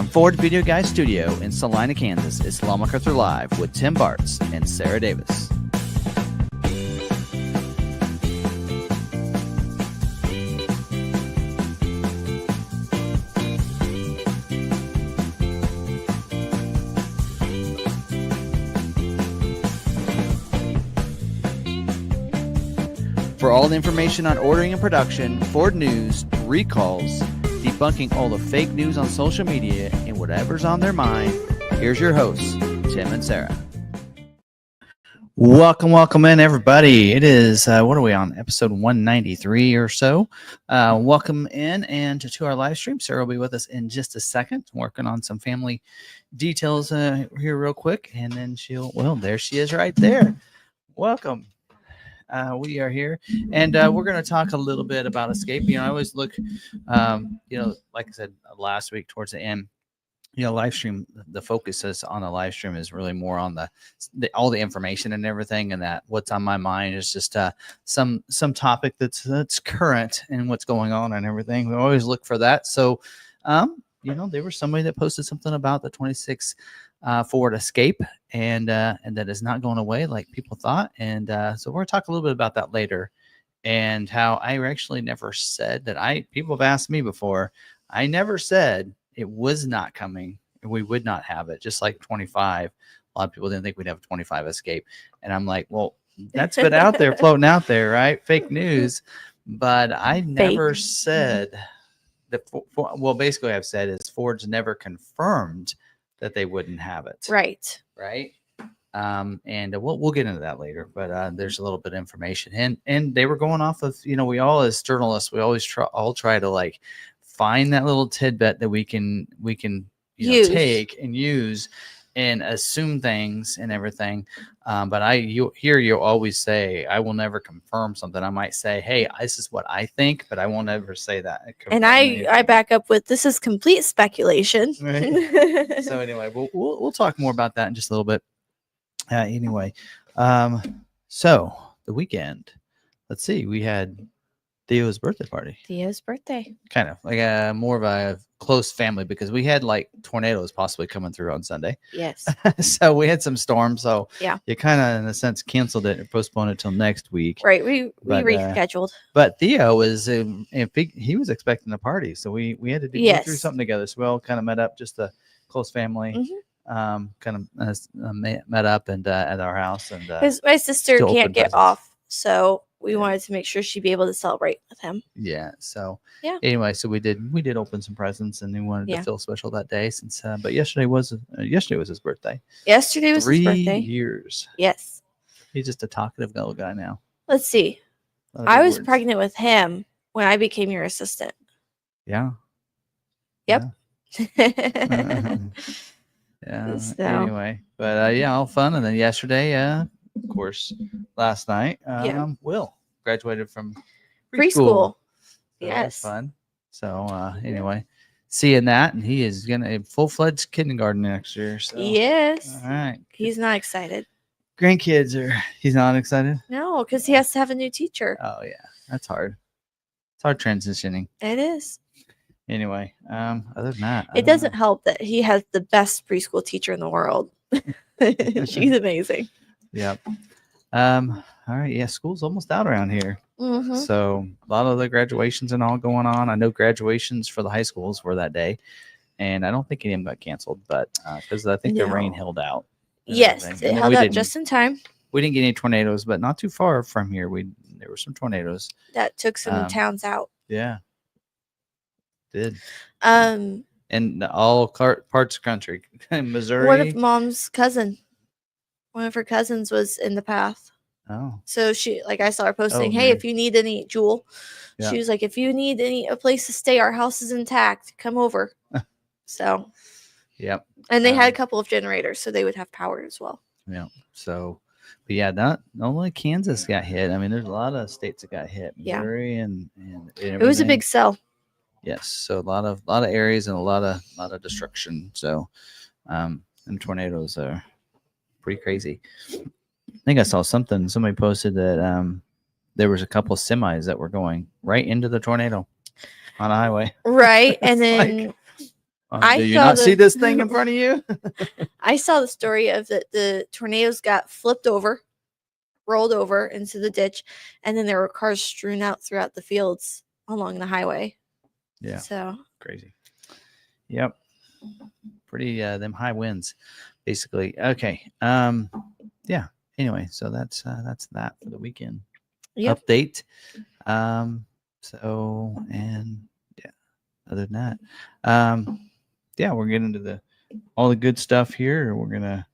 From Ford Video Guy Studio in Salina, Kansas, it's McArthur Live with Tim Bartz and Sarah Davis. For all the information on ordering and production, Ford news, recalls, debunking all the fake news on social media, and whatever's on their mind, here's your hosts, Tim and Sarah. Welcome in, everybody. It is, what are we on, episode 193 or so. Welcome in and to our live stream. Sarah will be with us in just a second, working on some family details here real quick, and then there she is right there. Welcome. We are here, and we're going to talk a little bit about escape. I always look, like I said last week towards the end, live stream, the focus is on the live stream is really more on the all the information and everything, and that what's on my mind is just some topic that's current and what's going on and everything. We always look for that. So, there was somebody that posted something about the 26 Ford Escape, and that is not going away like people thought. And so we're going to talk a little bit about that later, and how I actually never said that. People have asked me before. I never said it was not coming. We would not have it. Just like 25. A lot of people didn't think we'd have a 25 Escape. And I'm like, well, that's been out there, floating out there, right? Fake news. But I never said that. Well, basically I've said is Ford's never confirmed that they wouldn't have it. Right. And we'll get into that later, but there's a little bit of information, and they were going off of, we all as journalists, we always try to like find that little tidbit that we can take and use and assume things and everything. But you'll always say, I will never confirm something. I might say, hey, this is what I think, but I won't ever say that. And I back up with, this is complete speculation. Right. So anyway, we'll talk more about that in just a little bit. So the weekend, let's see, we had Theo's birthday party. Kind of like more of a close family, because we had like tornadoes possibly coming through on Sunday. Yes. So we had some storms. So yeah, you kind of in a sense canceled it or postponed it till next week. Right. We rescheduled. But Theo was he was expecting a party, so we had to do through something together. So we all kind of met up, just a close family. Mm-hmm. Met up and at our house, and my sister can't get off, so we wanted to make sure she'd be able to celebrate with him. Yeah. So anyway, so we did open some presents, and we wanted to feel special that day, since but yesterday was his birthday. Yesterday was his birthday. 3 years. Yes. He's just a talkative little guy now. Let's see. I was pregnant with him when I became your assistant. Yeah. Yep. Yeah. So. Anyway, but all fun, and then yesterday, of course, last night, Will graduated from preschool. So yes, fun. So anyway, seeing that, and he is gonna full-fledged kindergarten next year. So yes, all right, he's not excited. He's not excited. No, because he has to have a new teacher. Oh yeah, that's hard. It's hard transitioning. It is. Anyway, other than that, it doesn't help that he has the best preschool teacher in the world. She's amazing. Yep. All right. Yeah, school's almost out around here. Mm-hmm. So a lot of the graduations and all going on. I know graduations for the high schools were that day, and I don't think any of them got canceled, but because I think the rain held out. Yes, it held out just in time. We didn't get any tornadoes, but not too far from here, there were some tornadoes that took some towns out. Yeah. Did. And all parts of the country. Missouri. One of Mom's one of her cousins was in the path. Oh. So I saw her posting, hey, if you need any, Jewel, she was like, if you need a place to stay, our house is intact, come over. So. Yep. And they had a couple of generators, so they would have power as well. Yeah. So, but yeah, not only Kansas got hit. I mean, there's a lot of states that got hit. Missouri and it was a big cell. Yes, so a lot of areas and a lot of destruction. So, and tornadoes are pretty crazy. I think I saw somebody posted that there was a couple of semis that were going right into the tornado on a highway. Right, and then Do you not see this thing in front of you? I saw the story of the tornadoes got flipped over, rolled over into the ditch, and then there were cars strewn out throughout the fields along the highway. Yeah. So crazy. Yep. Pretty them high winds, basically. Okay. Yeah. Anyway, so that's that for the weekend update. So and yeah, other than that, yeah, we're getting into all the good stuff here. We're gonna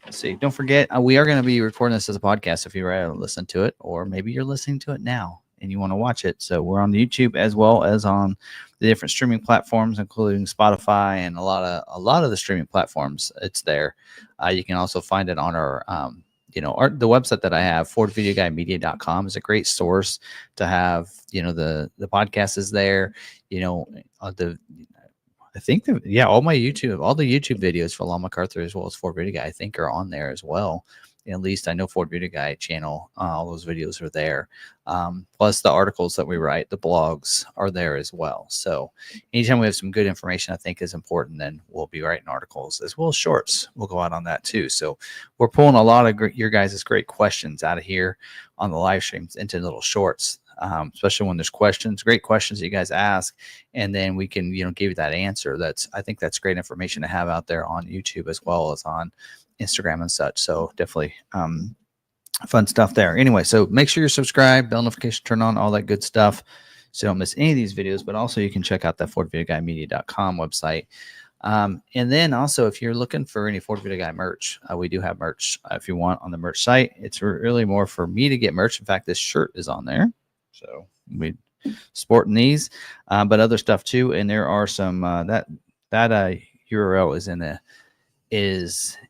let's see. Don't forget, we are going to be recording this as a podcast if you're ready to listen to it, or maybe you're listening to it now and you want to watch it. So we're on YouTube as well as on the different streaming platforms, including Spotify and a lot of the streaming platforms. It's there. You can also find it on our the website that I have, FordVideoGuideMedia.com, is a great source to have. The podcast is there. I think all my YouTube, all the YouTube videos for Law McArthur as well as Ford Video Guy, I think are on there as well. At least I know Ford Video Guy channel, all those videos are there. Plus the articles that we write, the blogs are there as well. So anytime we have some good information I think is important, then we'll be writing articles as well as shorts. We'll go out on that too. So we're pulling a lot of your guys' great questions out of here on the live streams into little shorts. Especially when there's great questions that you guys ask, and then we can, give you that answer. I think that's great information to have out there on YouTube as well as on Instagram and such. So definitely, fun stuff there. Anyway, so make sure you're subscribed, bell notification, turn on all that good stuff, so you don't miss any of these videos. But also you can check out that FordVideoGuideMedia.com website. And then also, if you're looking for any Ford Video Guy merch, we do have merch if you want on the merch site. It's really more for me to get merch. In fact, this shirt is on there. So we sporting these, but other stuff too. And there are some that URL is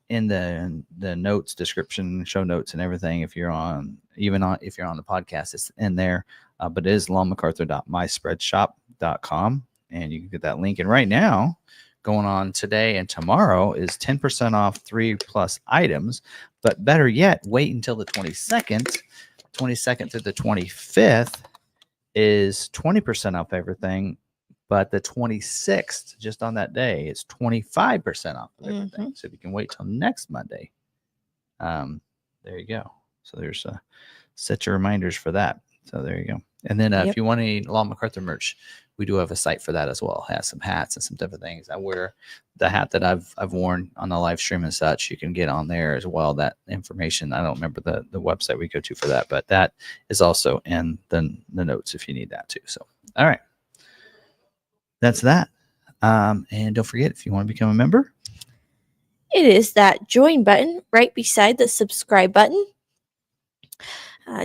in the notes, description, show notes, and everything. If you're on the podcast, it's in there. But it is lawmacarthur.myspreadshop.com, and you can get that link. And right now, going on today and tomorrow is 10% off 3+ items. But better yet, wait until the 22nd through the 25th is 20% off everything, but the 26th, just on that day, is 25% off of everything. So if you can wait till next Monday, there you go. So there's set your reminders for that. So there you go. And then if you want any Law McArthur merch, we do have a site for that as well. It has some hats and some different things. I wear the hat that I've worn on the live stream and such. You can get on there as well. That information, I don't remember the website we go to for that, but that is also in the notes if you need that too. So, all right, that's that. And don't forget, if you want to become a member, it is that join button right beside the subscribe button.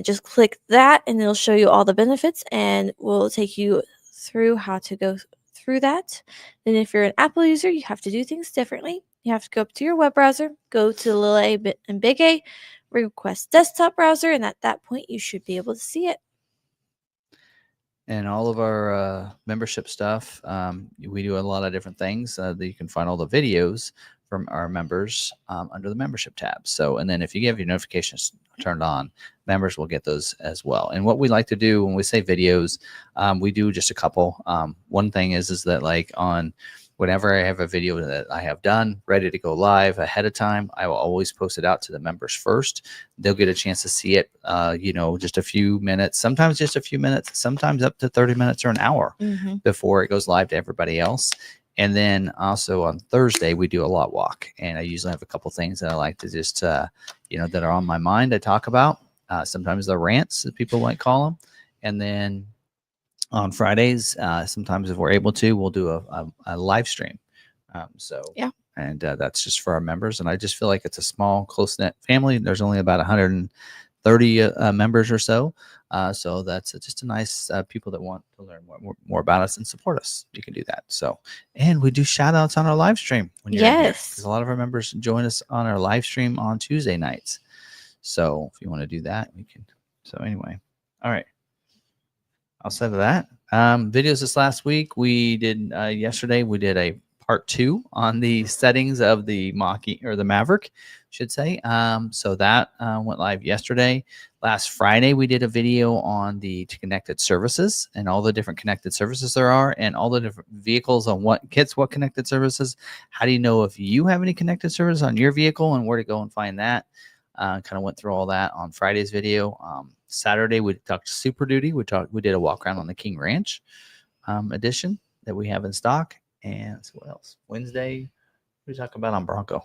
Just click that and it'll show you all the benefits, and we'll take you through how to go through that. Then if you're an Apple user, you have to do things differently. You have to go up to your web browser, go to little A and big A, request desktop browser, and at that point you should be able to see it. And all of our membership stuff, we do a lot of different things that you can find all the videos from our members under the membership tab. So, and then if you have your notifications turned on, members will get those as well. And what we like to do when we say videos, we do just a couple. One thing is that like on whenever I have a video that I have done ready to go live ahead of time, I will always post it out to the members first. They'll get a chance to see it, just a few minutes, sometimes just a few minutes, sometimes up to 30 minutes or an hour before it goes live to everybody else. And then also on Thursday, we do a lot walk. And I usually have a couple things that I like to just, that are on my mind I talk about. Sometimes the rants that people might call them. And then on Fridays, sometimes if we're able to, we'll do a live stream. And that's just for our members. And I just feel like it's a small, close-knit family. There's only about 130 members or so. So that's just a nice people that want to learn more about us and support us. You can do that. So, and we do shout outs on our live stream when you're in here, because a lot of our members join us on our live stream on Tuesday nights. So if you want to do that, we can. So anyway, all right. Outside of that, videos this last week, we did yesterday, we did a part 2 on the settings of the mach-e or the Maverick, should say. So that went live yesterday. Last Friday, we did a video on the connected services and all the different connected services there are, and all the different vehicles on what gets what connected services. How do you know if you have any connected service on your vehicle and where to go and find that? Kind of went through all that on Friday's video. Saturday, we talked Super Duty. We did a walk around on the King Ranch edition that we have in stock. And so what else? Wednesday, we talk about on Bronco.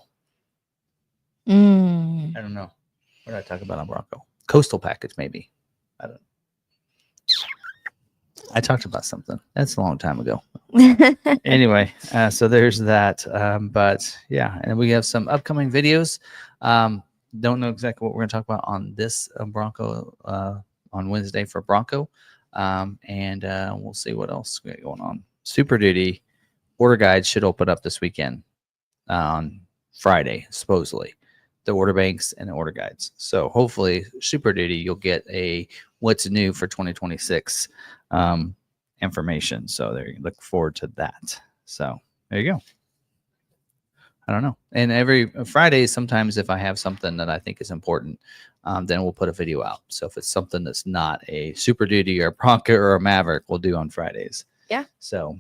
I don't know. What did I talk about on Bronco? Coastal package, maybe. I don't know. I talked about something. That's a long time ago. Anyway, so there's that. But yeah, and we have some upcoming videos. Don't know exactly what we're going to talk about on this Bronco on Wednesday for Bronco. And we'll see what else we got going on. Super Duty order guides should open up this weekend on Friday, supposedly. The order banks and the order guides. So hopefully, Super Duty, you'll get a what's new for 2026 information. So there, you look forward to that. So there you go. I don't know. And every Friday, sometimes if I have something that I think is important, then we'll put a video out. So if it's something that's not a Super Duty or a Bronco or a Maverick, we'll do on Fridays. Yeah. So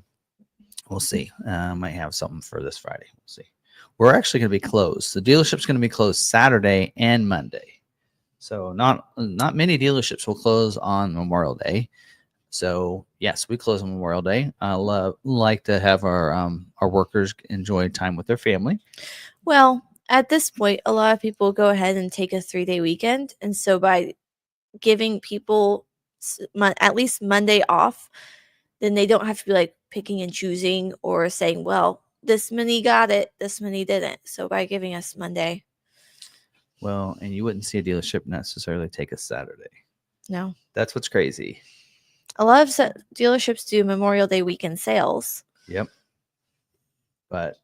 we'll see. Might have something for this Friday. We'll see. We're actually going to be closed. The dealership's going to be closed Saturday and Monday. So not many dealerships will close on Memorial Day. So yes, we close on Memorial Day. I like to have our workers enjoy time with their family. Well, at this point, a lot of people go ahead and take a 3-day weekend. And so by giving people at least Monday off, then they don't have to be like picking and choosing or saying, well, this many got it, this many didn't. So by giving us Monday. Well, and you wouldn't see a dealership necessarily take a Saturday. No. That's what's crazy. A lot of dealerships do Memorial Day weekend sales. Yep. But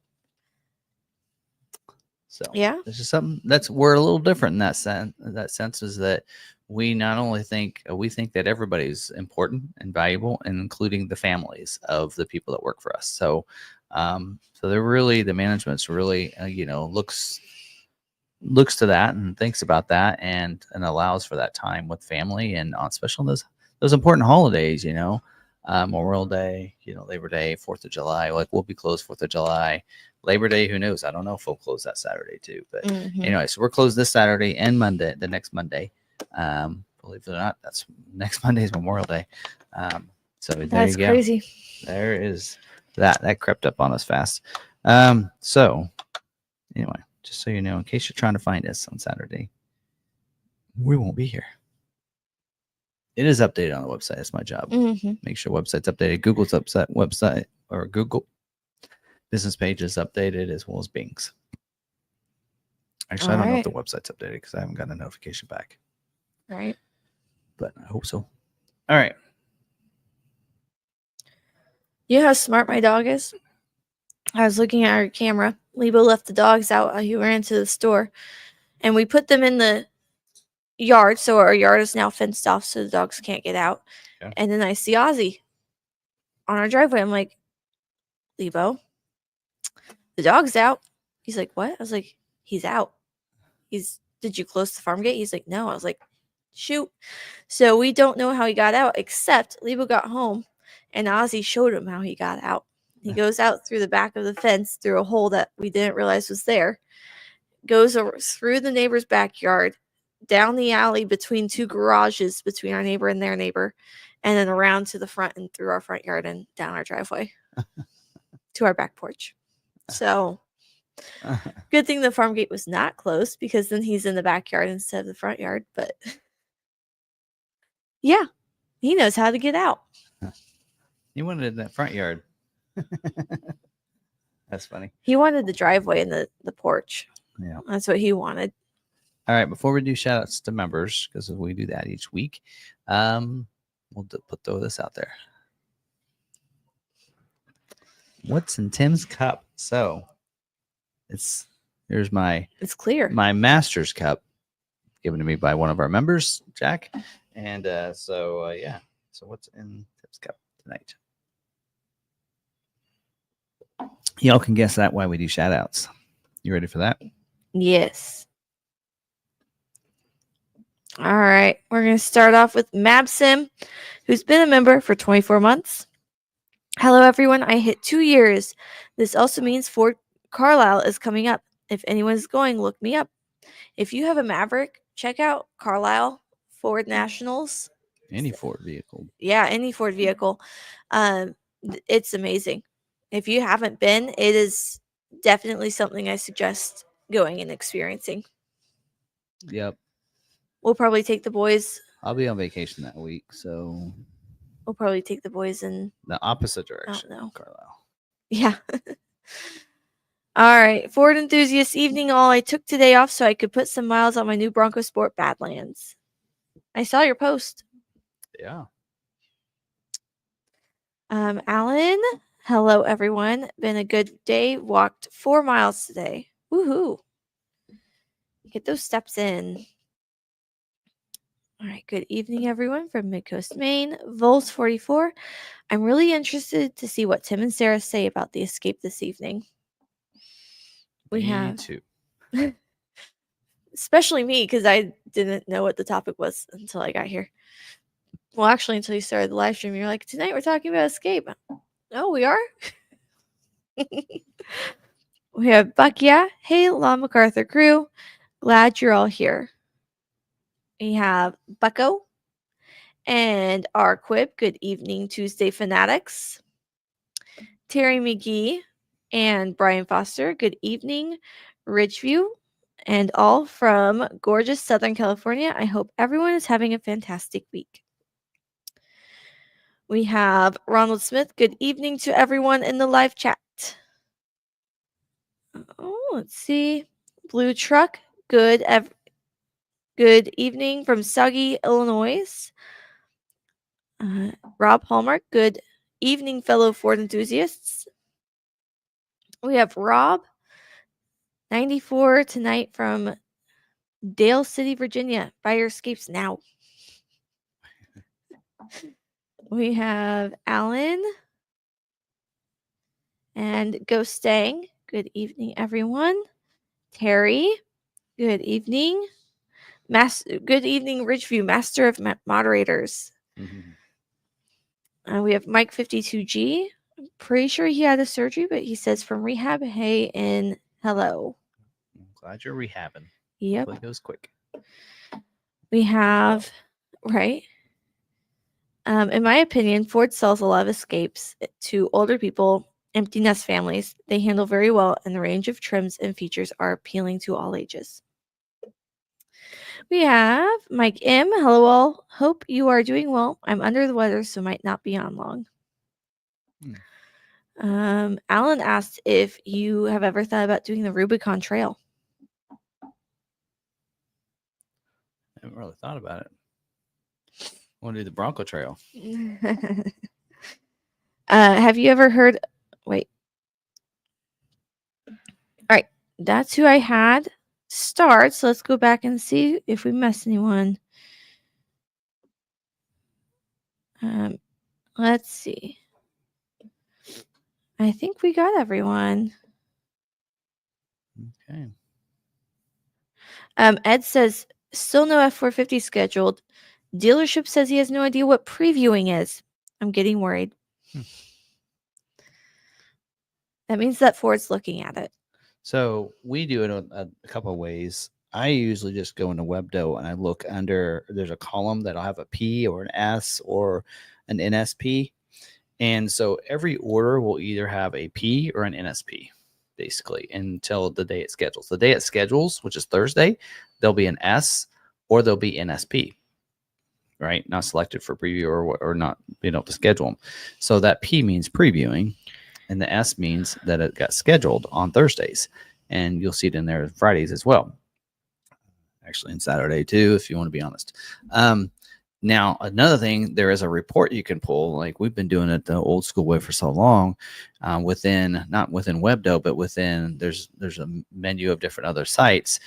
so yeah, this is something we're a little different in that sense. That sense is that we not only think that everybody's important and valuable, and including the families of the people that work for us. So, so they're really, the management's really, looks to that and thinks about that and allows for that time with family, and especially on those important holidays, Memorial Day, Labor Day, 4th of July. Like, we'll be closed 4th of July. Labor Day, who knows? I don't know if we'll close that Saturday too. But anyway, so we're closed this Saturday and Monday, the next Monday. Believe it or not, that's next Monday is Memorial Day. So there you go. Crazy. There is that crept up on us fast. So anyway, just so you know, in case you're trying to find us on Saturday, we won't be here. It is updated on the website. That's my job. Make sure website's updated. Google's website or Google business page is updated, as well as Bing's. Actually, I don't know if the website's updated because I haven't gotten a notification back. Right. But I hope so. All right. You know how smart my dog is? I was looking at our camera. Lebo left the dogs out while he ran to the store. And we put them in the yard. So our yard is now fenced off so the dogs can't get out. Okay. And then I see Ozzy on our driveway. I'm like, Lebo, the dog's out. He's like, what? I was like, he's out. Did you close the farm gate? He's like, no. I was like, shoot. So we don't know how he got out, except Lebo got home and Ozzy showed him how he got out. He goes out through the back of the fence through a hole that we didn't realize was there, goes through the neighbor's backyard, down the alley between two garages between our neighbor and their neighbor, and then around to the front and through our front yard and down our driveway to our back porch. So good thing the farm gate was not closed, because then he's in the backyard instead of the front yard. But yeah, he knows how to get out. He wanted it in that front yard. That's funny. He wanted the driveway and the porch. Yeah. That's what he wanted. All right. Before we do shout outs to members, because we do that each week, we'll throw this out there. What's in Tim's cup? So it's clear. My master's cup, given to me by one of our members, Jack. And so what's in Tim's cup tonight? Y'all can guess that why we do shout outs. You ready for that? Yes. All right. We're going to start off with Mabsim, who's been a member for 24 months. Hello, everyone. I hit 2 years. This also means Fort Carlisle is coming up. If anyone's going, look me up. If you have a Maverick, check out Carlisle Ford Nationals. Any Ford vehicle. Yeah, any Ford vehicle. It's amazing. If you haven't been, it is definitely something I suggest going and experiencing. Yep. We'll probably take the boys. I'll be on vacation that week, so We'll probably take the boys in. the opposite direction. no. Carlisle. Yeah. All right. Ford enthusiast evening all. I took today off so I could put some miles on my new Bronco Sport Badlands. I saw your post. Yeah. Alan, hello everyone. Been a good day. Walked 4 miles today. Woohoo. Get those steps in. All right. Good evening, everyone from Midcoast, Maine. Vols 44. I'm really interested to see what Tim and Sarah say about the escape this evening. We Me have too. especially me because I didn't know what the topic was until I got here. Well, actually, until you started the live stream, you're like, tonight we're talking about escape. Oh, we are? We have Buck, yeah. Hey, La McArthur crew. Glad you're all here. We have Bucko and our Quib. Good evening, Tuesday fanatics. Terry McGee and Brian Foster. Good evening, Ridgeview, and all from gorgeous Southern California. I hope everyone is having a fantastic week. We have Ronald Smith. Good evening to everyone in the live chat. Oh, let's see. Blue Truck. Good evening from Soggy, Illinois. Rob Hallmark. Good evening, fellow Ford enthusiasts. We have Rob, 94 tonight from Dale City, Virginia. Buy your escapes now. We have Alan and Ghost Stang. Good evening, everyone. Terry. Good evening. Good evening, Ridgeview, Master of Moderators. We have Mike 52G. I'm pretty sure he had a surgery, but he says from rehab, hey, and hello. I'm glad you're rehabbing. Yep. Hopefully it goes quick. We have, right? In my opinion, Ford sells a lot of escapes to older people, empty nest families. They handle very well, and the range of trims and features are appealing to all ages. We have Mike M. Hello all. Hope you are doing well. I'm under the weather, so might not be on long. Alan asked if you have ever thought about doing the Rubicon Trail. I haven't really thought about it. I want to do the Bronco Trail. Have you ever heard? Wait. All right. That's who I had start. So let's go back and see if we missed anyone. Let's see. I think we got everyone. Okay. Ed says, still no F450 scheduled. Dealership says he has no idea what previewing is. I'm getting worried. That means that Ford's looking at it. So we do it a couple of ways. I usually just go into WebDo and I look under, there's a column that'll have a P or an S or an NSP. And so every order will either have a P or an NSP, basically, until the day it schedules. The day it schedules, which is Thursday, there'll be an S or there'll be NSP, right? Not selected for preview or not being able to schedule them. So that P means previewing, and the S means that it got scheduled on Thursdays. And you'll see it in there Fridays as well. Actually, on Saturday too, if you want to be honest. Now, another thing, there is a report you can pull. Like we've been doing it the old school way for so long, not within Webdo, but within there's a menu of different other sites.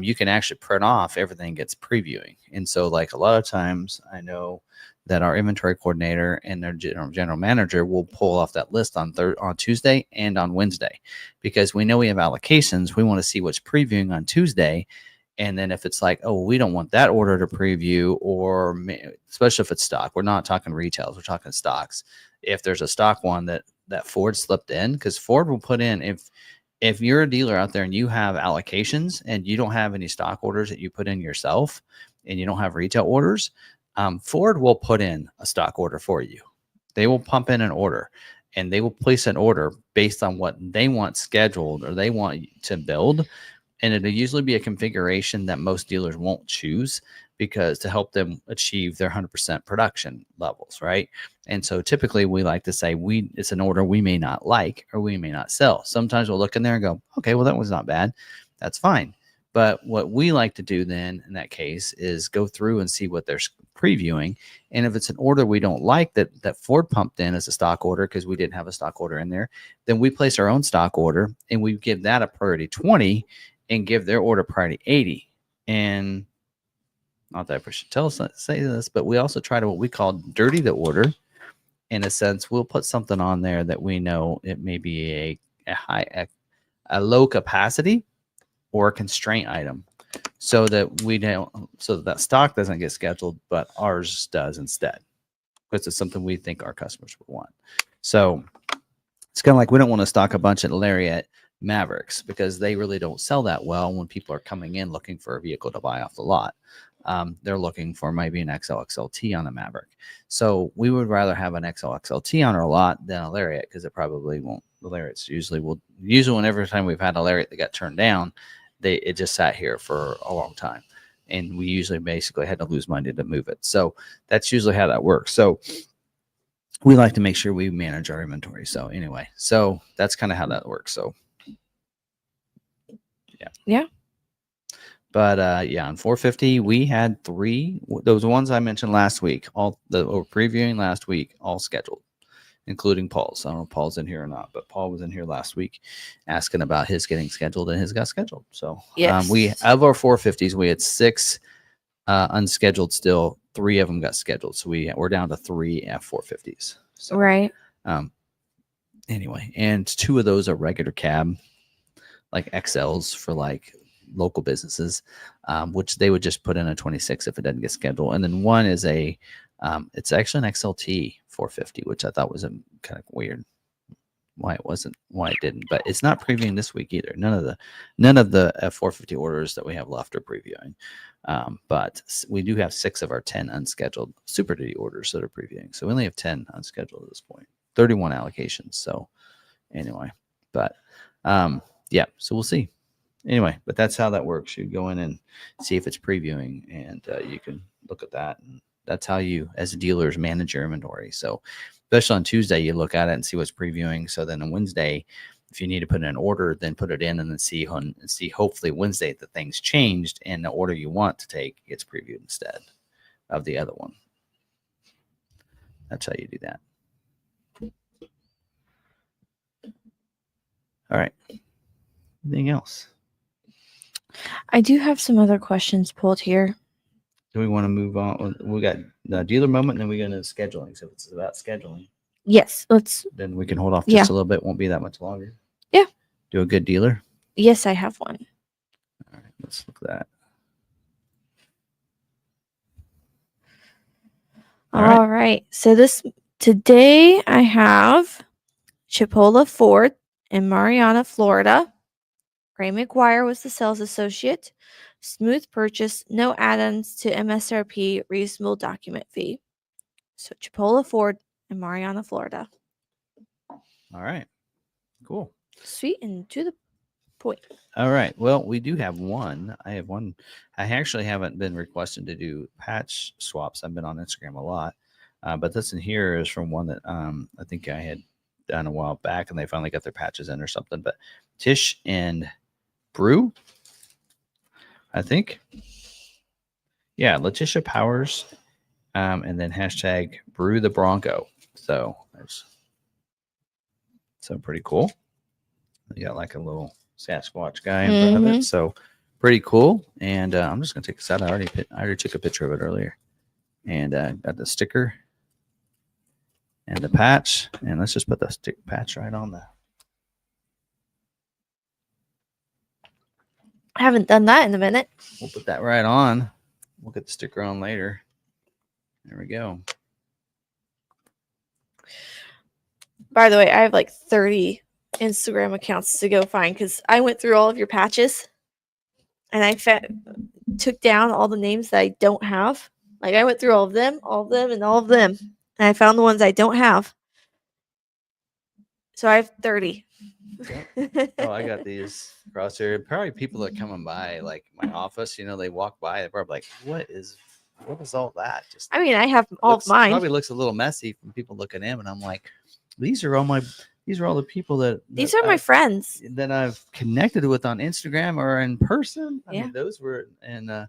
You can actually print off everything gets previewing, and so like a lot of times, I know that our inventory coordinator and their general manager will pull off that list on Tuesday and on Wednesday, because we know we have allocations. We want to see what's previewing on Tuesday. And then if it's like, oh, we don't want that order to preview, or especially if it's stock, we're not talking retails, we're talking stocks. If there's a stock one that Ford slipped in, because Ford will put in, if you're a dealer out there and you have allocations and you don't have any stock orders that you put in yourself, and you don't have retail orders, Ford will put in a stock order for you. They will pump in an order, and they will place an order based on what they want scheduled or they want to build. And it'll usually be a configuration that most dealers won't choose, because to help them achieve their 100% production levels, right? And so typically we like to say it's an order we may not like or we may not sell. Sometimes we'll look in there and go, okay, well, that was not bad. That's fine. But what we like to do then in that case is go through and see what they're previewing. And if it's an order we don't like that Ford pumped in as a stock order because we didn't have a stock order in there, then we place our own stock order and we give that a priority 20 and give their order priority 80. And not that I should say this, but we also try to what we call dirty the order. In a sense, we'll put something on there that we know it may be a low capacity or a constraint item, so that stock doesn't get scheduled, but ours does instead, because it's something we think our customers would want. So it's kind of like we don't want to stock a bunch of Lariat Mavericks because they really don't sell that well when people are coming in looking for a vehicle to buy off the lot. They're looking for maybe an XL-XLT on a Maverick. So we would rather have an XL-XLT on our lot than a Lariat, because it probably won't. The Lariats usually whenever time we've had a Lariat that got turned down, it just sat here for a long time. And we usually basically had to lose money to move it. So that's usually how that works. So we like to make sure we manage our inventory. So anyway, so that's kind of how that works. So Yeah. But yeah, on 450, we had 3. Those ones I mentioned last week, all the previewing last week, all scheduled, including Paul's. I don't know if Paul's in here or not, but Paul was in here last week asking about his getting scheduled, and his got scheduled. So Yes. we, of our 450s, we had 6 unscheduled still. 3 of them got scheduled. So we're down to 3 F450s. So, Right. Anyway, and 2 of those are regular cab, like XLs for like local businesses, which they would just put in a 26 if it doesn't get scheduled. And then one is it's actually an XLT 450, which I thought was kind of weird why it didn't, but it's not previewing this week either. None of the F450 orders that we have left are previewing. But we do have 6 of our 10 unscheduled Super Duty orders that are previewing. So we only have 10 unscheduled at this point, 31 allocations. So anyway, but yeah, so we'll see. Anyway, but that's how that works. You go in and see if it's previewing, and you can look at that. And that's how you, as dealers, manage your inventory. So especially on Tuesday, you look at it and see what's previewing. So then on Wednesday, if you need to put in an order, then put it in and then see hopefully Wednesday that things changed and the order you want to take gets previewed instead of the other one. That's how you do that. All right. Anything else? I do have some other questions pulled here. Do we want to move on? We got the dealer moment, and then we go into scheduling. So if it's about scheduling, Yes, then we can hold off just a little bit. Won't be that much longer. Yeah. Do a good dealer. Yes, I have one. All right, let's look at that. All right. So today I have Chipola Ford in Mariana, Florida. Ray McGuire was the sales associate. Smooth purchase, no add-ons to MSRP, reasonable document fee. So Chipola Ford in Mariana, Florida. All right. Cool. Sweet and to the point. All right. Well, we do have one. I have one. I actually haven't been requested to do patch swaps. I've been on Instagram a lot. But this in here is from one that I think I had done a while back, and they finally got their patches in or something. But Tish and Brew, I think. Yeah, Letitia Powers and then hashtag brew the Bronco. So there's pretty cool. You got like a little Sasquatch guy in front of it. So pretty cool. And I'm just going to take this out. I already took a picture of it earlier. And got the sticker and the patch. And let's just put the stick patch right on the. I haven't done that in a minute. We'll put that right on. We'll get the sticker on later. There we go. By the way, I have like 30 Instagram accounts to go find because I went through all of your patches and I took down all the names that I don't have. Like I went through all of them, and all of them. And I found the ones I don't have. So I have 30. Yep. Oh, I got these across here. Probably people that coming by like my office, they walk by, they're probably like, what is all that? Just I mean, I have all of mine. Probably looks a little messy from people looking in, and I'm like, these are all the people that these are my friends that I've connected with on Instagram or in person. I mean, those were in at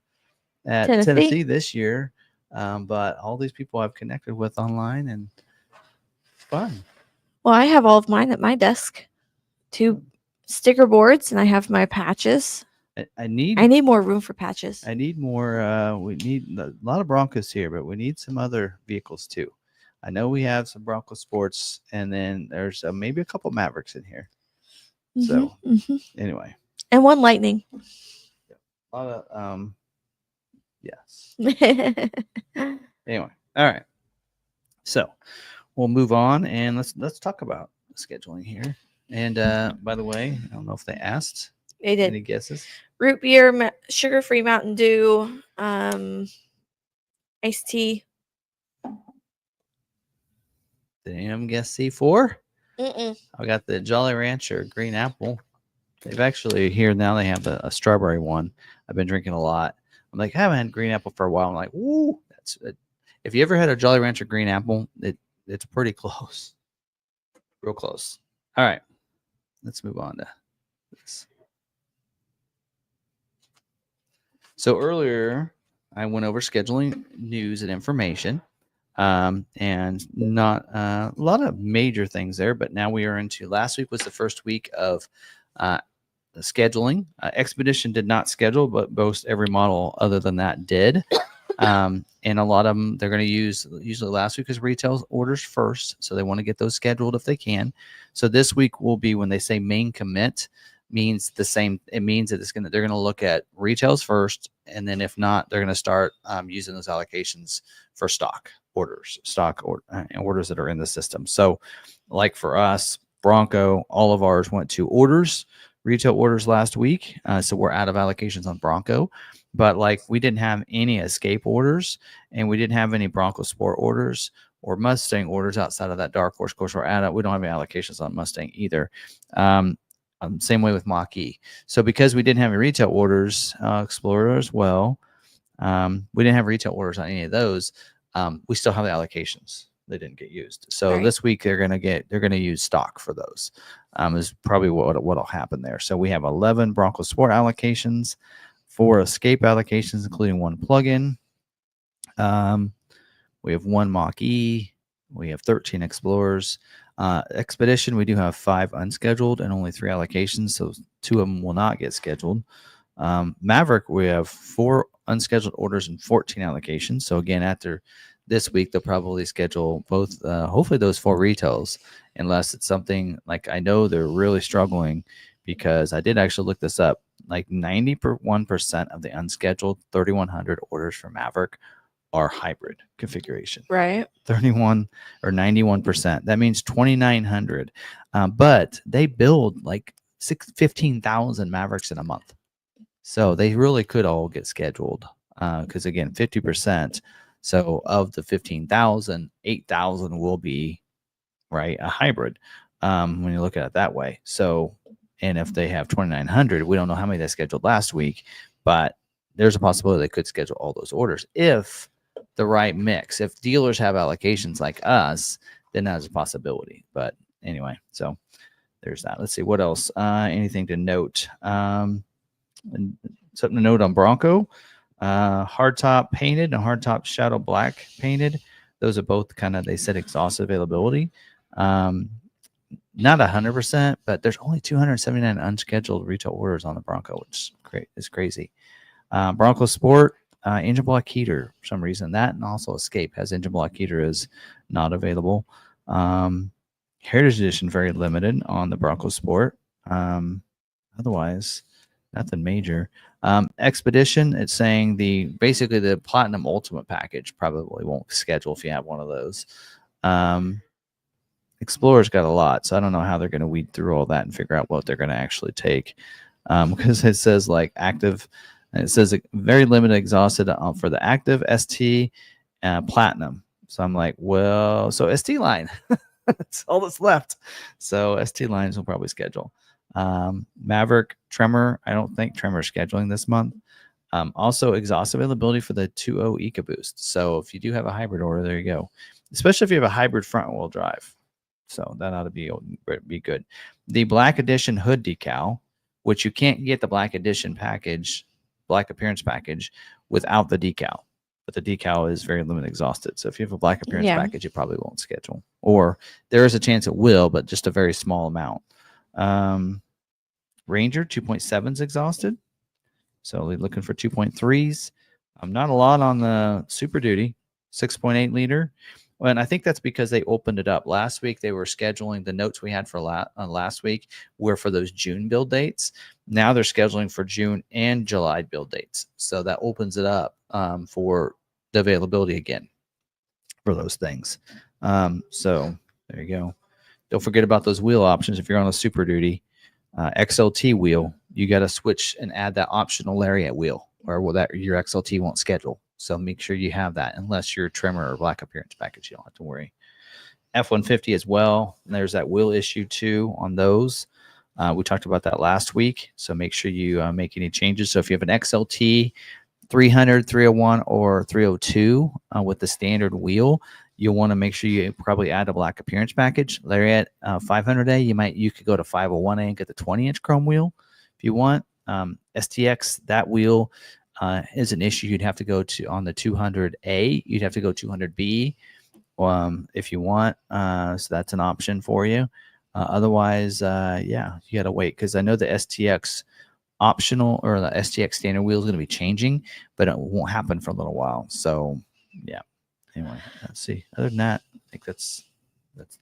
Tennessee this year. But all these people I've connected with online, and it's fun. Well, I have all of mine at my desk. 2 sticker boards, and I have my patches. I need more room for patches. I need more. We need a lot of Broncos here, but we need some other vehicles too. I know we have some Bronco Sports, and then there's maybe a couple Mavericks in here. So anyway, and 1 Lightning. A lot of yes. Anyway, all right. So we'll move on, and let's talk about scheduling here. And by the way, I don't know if they asked. They did. Any guesses? Root beer, sugar-free Mountain Dew, iced tea. Did anyone guess C4? Mm-mm. I got the Jolly Rancher green apple. They've actually here now. They have a strawberry one. I've been drinking a lot. I'm like, I haven't had green apple for a while. I'm like, ooh, that's it. If you ever had a Jolly Rancher green apple, it's pretty close, real close. All right, let's move on to this. So earlier, I went over scheduling news and information, and not a lot of major things there. But now we are into last week was the first week of scheduling. Expedition did not schedule, but most every model other than that did. And a lot of them they're going to use usually last week is retail orders first, so they want to get those scheduled if they can. So this week will be when they say main commit means the same. It means that they're going to look at retails first, and then if not, they're going to start using those allocations for stock orders that are in the system. So, like for us, Bronco, all of ours went to retail orders last week. So we're out of allocations on Bronco. But like we didn't have any Escape orders, and we didn't have any Bronco Sport orders or Mustang orders outside of that Dark Horse. Of course, we don't have any allocations on Mustang either. Same way with mach-e. So because we didn't have any retail orders, Explorer as well, we didn't have retail orders on any of those. We still have the allocations. They didn't get used. So This week they're going to use stock for those. Is probably what'll happen there. So we have 11 Bronco Sport allocations, 4 Escape allocations, including 1 plug-in. We have 1 mach-e. We have 13 Explorers. Expedition, we do have 5 unscheduled and only 3 allocations, so 2 of them will not get scheduled. Maverick, we have 4 unscheduled orders and 14 allocations. So again, after this week, they'll probably schedule both, hopefully those 4 retails, unless it's something like I know they're really struggling, because I did actually look this up. Like 91% of the unscheduled 3,100 orders for Maverick are hybrid configuration. Right. 31 or 91%. That means 2,900. But they build like 15,000 Mavericks in a month. So they really could all get scheduled. Because again, 50%. So of the 15,000, 8,000 will be a hybrid. When you look at it that way. So, and if they have 2,900, we don't know how many they scheduled last week, but there's a possibility they could schedule all those orders if the right mix. If dealers have allocations like us, then that's a possibility. But anyway, so there's that. Let's see what else. Anything to note? And something to note on Bronco. Hardtop painted and hardtop shadow black painted. Those are both kind of, they said, exhausted availability. Not 100%, but there's only 279 unscheduled retail orders on the Bronco, which is crazy. Bronco Sport, engine block heater, for some reason. That and also Escape has engine block heater is not available. Heritage Edition, very limited on the Bronco Sport. Otherwise, nothing major. Expedition, it's saying basically the Platinum Ultimate package probably won't schedule if you have one of those. Explorer's got a lot, so I don't know how they're going to weed through all that and figure out what they're going to actually take. Because it says like active, and it says very limited exhausted for the active ST Platinum. So I'm like, well, so ST line, that's all that's left. So ST lines will probably schedule. Maverick Tremor, I don't think Tremor's scheduling this month. Also exhaust availability for the 2.0 EcoBoost. So if you do have a hybrid order, there you go. Especially if you have a hybrid front wheel drive. So that ought to be good. The Black Edition hood decal, which you can't get the Black Edition package, Black Appearance package, without the decal. But the decal is very limited exhausted. So if you have a Black Appearance package, it probably won't schedule. Or there is a chance it will, but just a very small amount. Ranger 2.7 is exhausted. So we're looking for 2.3s. Not a lot on the Super Duty 6.8 liter. Well, and I think that's because they opened it up. Last week, they were scheduling the notes we had for last week were for those June build dates. Now they're scheduling for June and July build dates. So that opens it up for the availability again for those things. So there you go. Don't forget about those wheel options. If you're on a Super Duty XLT wheel, you got to switch and add that optional lariat wheel, or that your XLT won't schedule. So make sure you have that, unless you're Tremor or Black Appearance package. You don't have to worry. F-150 as well. And there's that wheel issue too on those. We talked about that last week. So make sure you make any changes. So if you have an XLT 300, 301, or 302 with the standard wheel, you'll want to make sure you probably add a Black Appearance package. Lariat 500A, you could go to 501A and get the 20-inch chrome wheel if you want. STX, that wheel is an issue. You'd have to go to on the 200A. You'd have to go 200B if you want. So that's an option for you. Otherwise, yeah, you got to wait, because I know the STX optional or the STX standard wheel is going to be changing, but it won't happen for a little while. So yeah. Anyway, let's see. Other than that, I think that's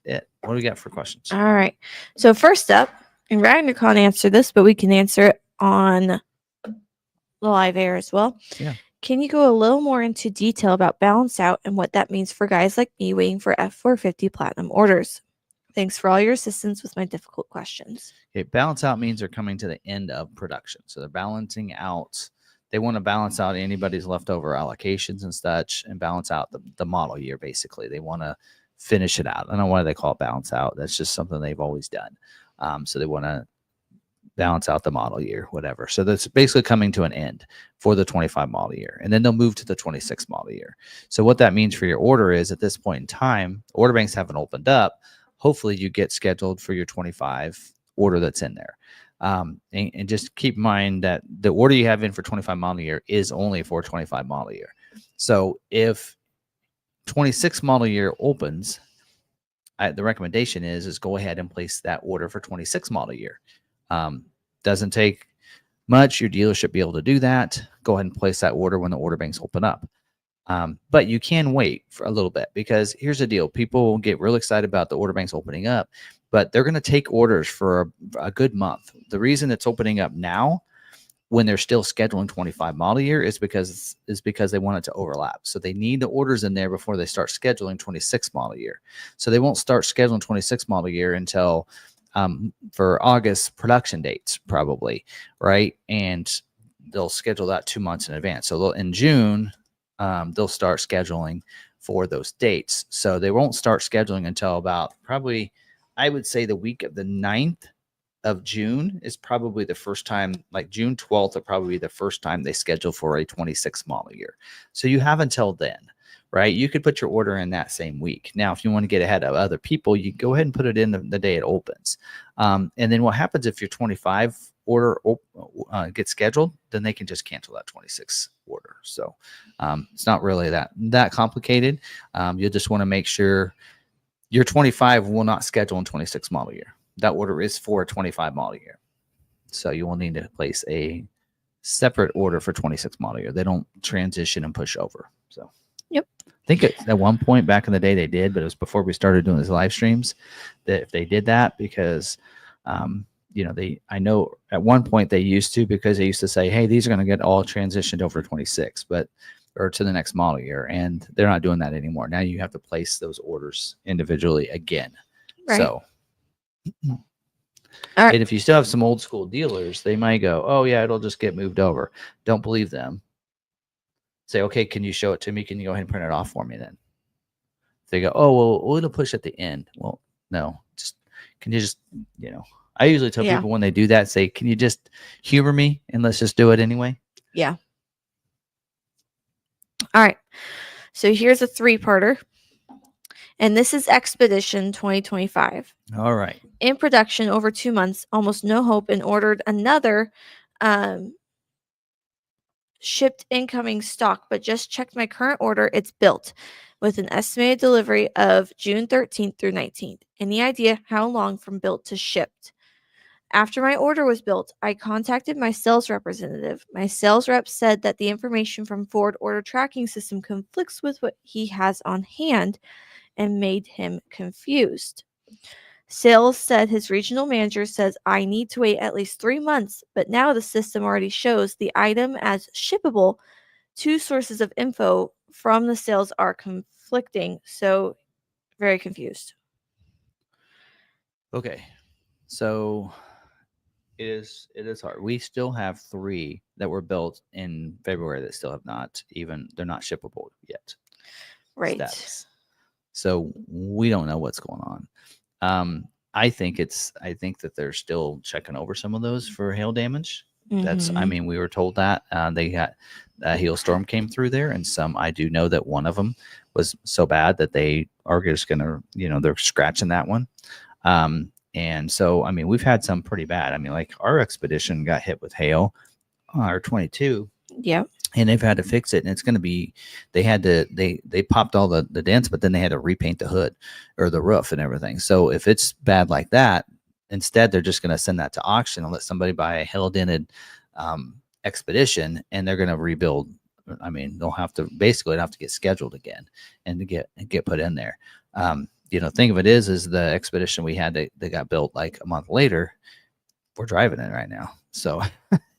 it. What do we got for questions? All right. So first up, and Ragnar can't answer this, but we can answer it on the live air as well. Yeah. Can you go a little more into detail about balance out and what that means for guys like me waiting for F450 Platinum orders? Thanks for all your assistance with my difficult questions. Okay, balance out means they're coming to the end of production. So they're balancing out. They want to balance out anybody's leftover allocations and such, and balance out the model year, basically. They want to finish it out. I don't know why they call it balance out. That's just something they've always done. So they want to balance out the model year, whatever. So that's basically coming to an end for the 25 model year. And then they'll move to the 26 model year. So what that means for your order is, at this point in time, order banks haven't opened up. Hopefully you get scheduled for your 25 order that's in there. And just keep in mind that the order you have in for 25 model year is only for 25 model year. So if 26 model year opens, the recommendation is go ahead and place that order for 26 model year. Doesn't take much. Your dealership be able to do that. Go ahead and place that order when the order banks open up. But you can wait for a little bit, because here's the deal. People get really excited about the order banks opening up, but they're going to take orders for a good month. The reason it's opening up now, when they're still scheduling 25 model year, is because they want it to overlap. So they need the orders in there before they start scheduling 26 model year. So they won't start scheduling 26 model year until for August production dates, probably, right? And they'll schedule that 2 months in advance. So in June, they'll start scheduling for those dates. So they won't start scheduling until about, probably, I would say, the week of the 9th of June is probably the first time. Like June 12th will probably be the first time they schedule for a 26 model year. So you have until then, right? You could put your order in that same week. Now, if you want to get ahead of other people, you go ahead and put it in the day it opens. And then what happens if your 25 order gets scheduled, then they can just cancel that 26 order. So it's not really that complicated. You'll just want to make sure your 25 will not schedule in 26 model year. That order is for a 25 model year. So you will need to place a separate order for 26 model year. They don't transition and push over. So Yep. I think at one point back in the day they did, but it was before we started doing these live streams that if they did that, because I know at one point they used to, because they used to say, hey, these are going to get all transitioned over to 26, or to the next model year. And they're not doing that anymore. Now you have to place those orders individually again. Right. So, all right. And if you still have some old school dealers, they might go, oh yeah, it'll just get moved over. Don't believe them. Say, okay, can you show it to me? Can you go ahead and print it off for me then? They go, oh, well, it'll push at the end. Well, no, can you just, I usually tell people when they do that, say, can you just humor me and let's just do it anyway? Yeah. All right. So here's a 3-parter. And this is Expedition 2025. All right. In production over 2 months, almost no hope, and ordered another shipped incoming stock, but just checked my current order. It's built with an estimated delivery of June 13th through 19th. Any idea how long from built to shipped? After my order was built, I contacted my sales representative. My sales rep said that the information from Ford order tracking system conflicts with what he has on hand and made him confused. Sales said his regional manager says I need to wait at least 3 months, but now the system already shows the item as shippable. 2 sources of info from the sales are conflicting, so very confused. Okay. So it is hard. We still have 3 that were built in February that still have not they're not shippable yet. Right. Status. So we don't know what's going on. I think that they're still checking over some of those for hail damage. Mm-hmm. We were told that they got a hailstorm came through there, and I do know that one of them was so bad that they are just gonna, they're scratching that one. And so, we've had some pretty bad. Like our Expedition got hit with hail, our 22. Yep. And they've had to fix it, and it's going to be. They popped all the dents, but then they had to repaint the hood or the roof and everything. So if it's bad like that, instead they're just going to send that to auction and let somebody buy a hail dented Expedition, and they're going to rebuild. They'll have to get scheduled again and to get put in there. Think of it is the Expedition we had that got built like a month later. We're driving it right now, so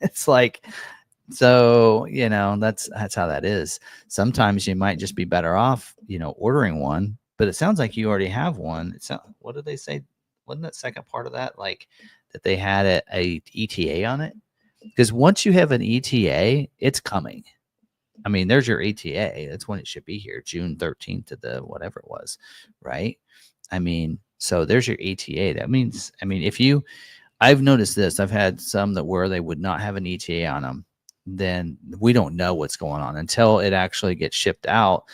it's like. So, that's how that is. Sometimes you might just be better off, ordering one, but it sounds like you already have one. What did they say? Wasn't that second part of that? Like that they had a ETA on it? Because once you have an ETA, it's coming. There's your ETA. That's when it should be here, June 13th to the whatever it was, right? So there's your ETA. That means, I've noticed this. I've had some where they would not have an ETA on them. Then we don't know what's going on until it actually gets shipped out.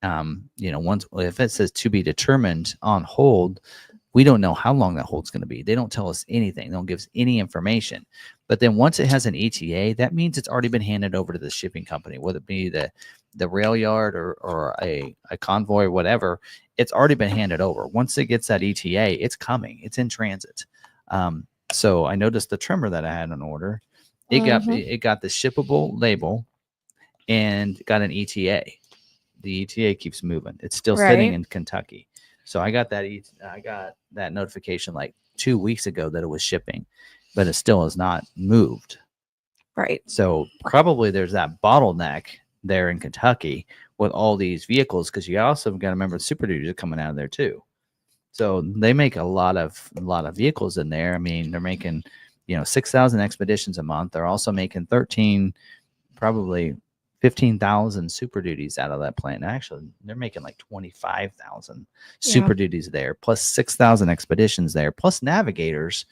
If it says to be determined on hold, we don't know how long that hold's going to be. They don't tell us anything. They don't give us any information. But then once it has an ETA, that means it's already been handed over to the shipping company, whether it be the rail yard or a convoy or whatever. It's already been handed over. Once it gets that ETA, it's coming. It's in transit. So I noticed the trimmer that I had on order. It got the shippable label and got an ETA. The ETA keeps moving. It's still sitting in Kentucky. So I got that notification like 2 weeks ago that it was shipping, but it still is not moved. Right. So probably there's that bottleneck there in Kentucky with all these vehicles, because you also got to remember the Super Duties are coming out of there too. So they make a lot of vehicles in there. They're making 6,000 Expeditions a month. They're also making probably 15,000 Super Duties out of that plant. Actually, they're making like 25,000 Super Duties there, plus 6,000 Expeditions there, plus Navigators.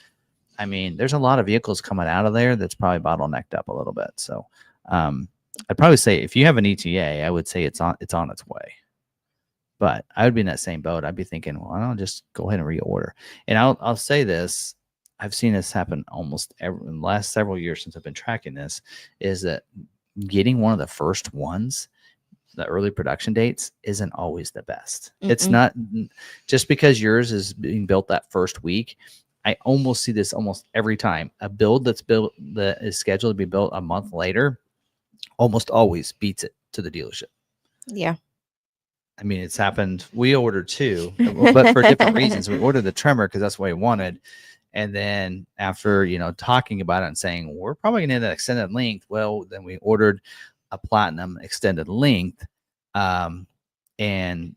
There's a lot of vehicles coming out of there that's probably bottlenecked up a little bit. So I'd probably say if you have an ETA, I would say it's on its way. But I would be in that same boat. I'd be thinking, well, I'll just go ahead and reorder. And I'll say this. I've seen this happen almost in the last several years since I've been tracking this, is that getting one of the first ones, the early production dates, isn't always the best. It's not just because yours is being built that first week. I almost see this almost every time. A build that is scheduled to be built a month later almost always beats it to the dealership. Yeah. I mean, it's happened. We ordered two, but for different reasons. We ordered the Tremor because that's what we wanted. And then after, talking about it and saying, we're probably going to need an extended length. Well, then we ordered a Platinum extended length. And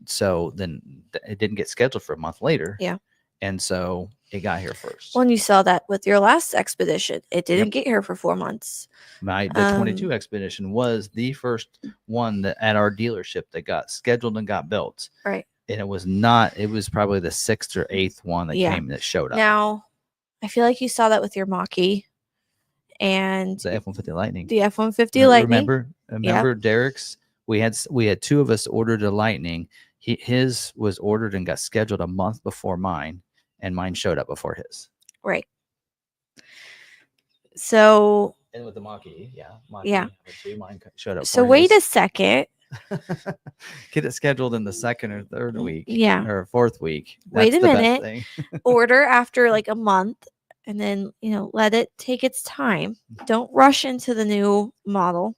so then it didn't get scheduled for a month later. Yeah. And so it got here first. Well, and you saw that with your last Expedition. It didn't get here for 4 months. The 22 Expedition was the first one that at our dealership that got scheduled and got built. Right. And it was probably the 6th or 8th one that showed up. Now, I feel like you saw that with your mach-e and the F-150 Lightning. The F-150 Lightning. Remember Derek's? We had two of us ordered a Lightning. His was ordered and got scheduled a month before mine, and mine showed up before his. Right. So. And with the mach-e, yeah. Mine showed up. So wait a second. Get it scheduled in the 2nd or 3rd week. Yeah. Or 4th week. Wait a minute. Order after like a month, and then let it take its time. Don't rush into the new model.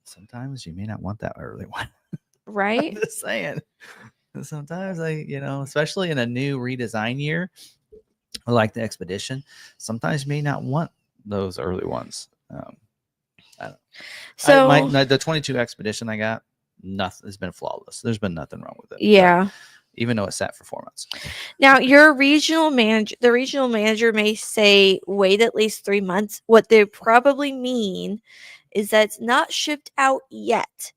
Sometimes you may not want that early one. Right. I'm just saying. Sometimes especially in a new redesign year, like the Expedition, sometimes you may not want those early ones. I don't know. So the 22 Expedition I got, nothing has been flawless. There's been nothing wrong with it. Yeah. Even though it's sat for 4 months. Now, the regional manager may say wait at least 3 months. What they probably mean is that it's not shipped out yet.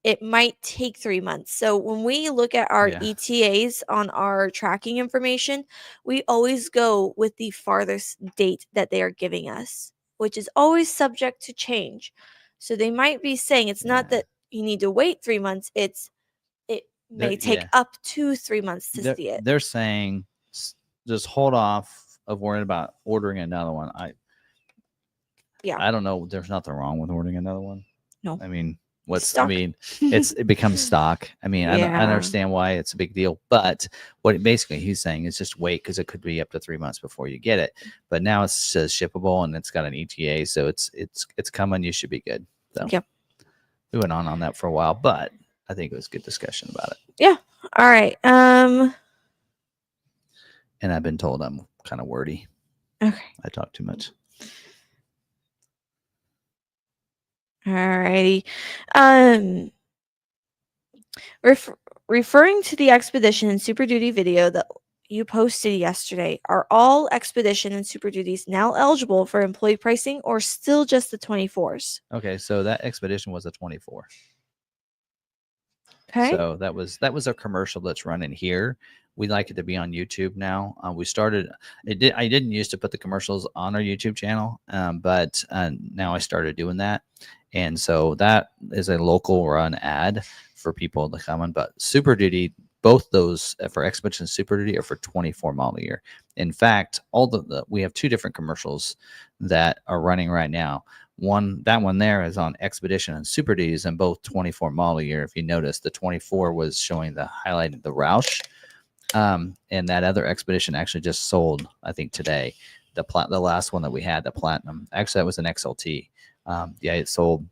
It might take 3 months. So when we look at our ETAs on our tracking information, we always go with the farthest date that they are giving us, which is always subject to change. So they might be saying it's not that you need to wait 3 months. It may take up to 3 months to see it. They're saying just hold off of worrying about ordering another one. I don't know. There's nothing wrong with ordering another one. No. I mean, it becomes stock. I mean, I understand why it's a big deal, but what basically he's saying is just wait, because it could be up to 3 months before you get it. But now it says shippable and it's got an ETA, so it's coming. You should be good. So we went on that for a while, but I think it was good discussion about it. Yeah. All right. And I've been told I'm kind of wordy. Okay. I talk too much. Alrighty. Referring to the Expedition and Super Duty video that you posted yesterday, are all Expedition and Super Duties now eligible for employee pricing, or still just the 24s? Okay, so that Expedition was a 24. Okay. So that was a commercial that's running here. We like it to be on YouTube now. We started it. I didn't used to put the commercials on our YouTube channel, but now I started doing that. And so that is a local run ad for people to come in. But Super Duty, both those for Expedition and Super Duty are for 24 model year. In fact, we have two different commercials that are running right now. That one there is on Expedition and Super Duties, and both 24 model year. If you notice, the 24 was showing the highlighted the Roush, and that other Expedition actually just sold, I think today. The last one that we had, the Platinum, actually that was an XLT. It sold.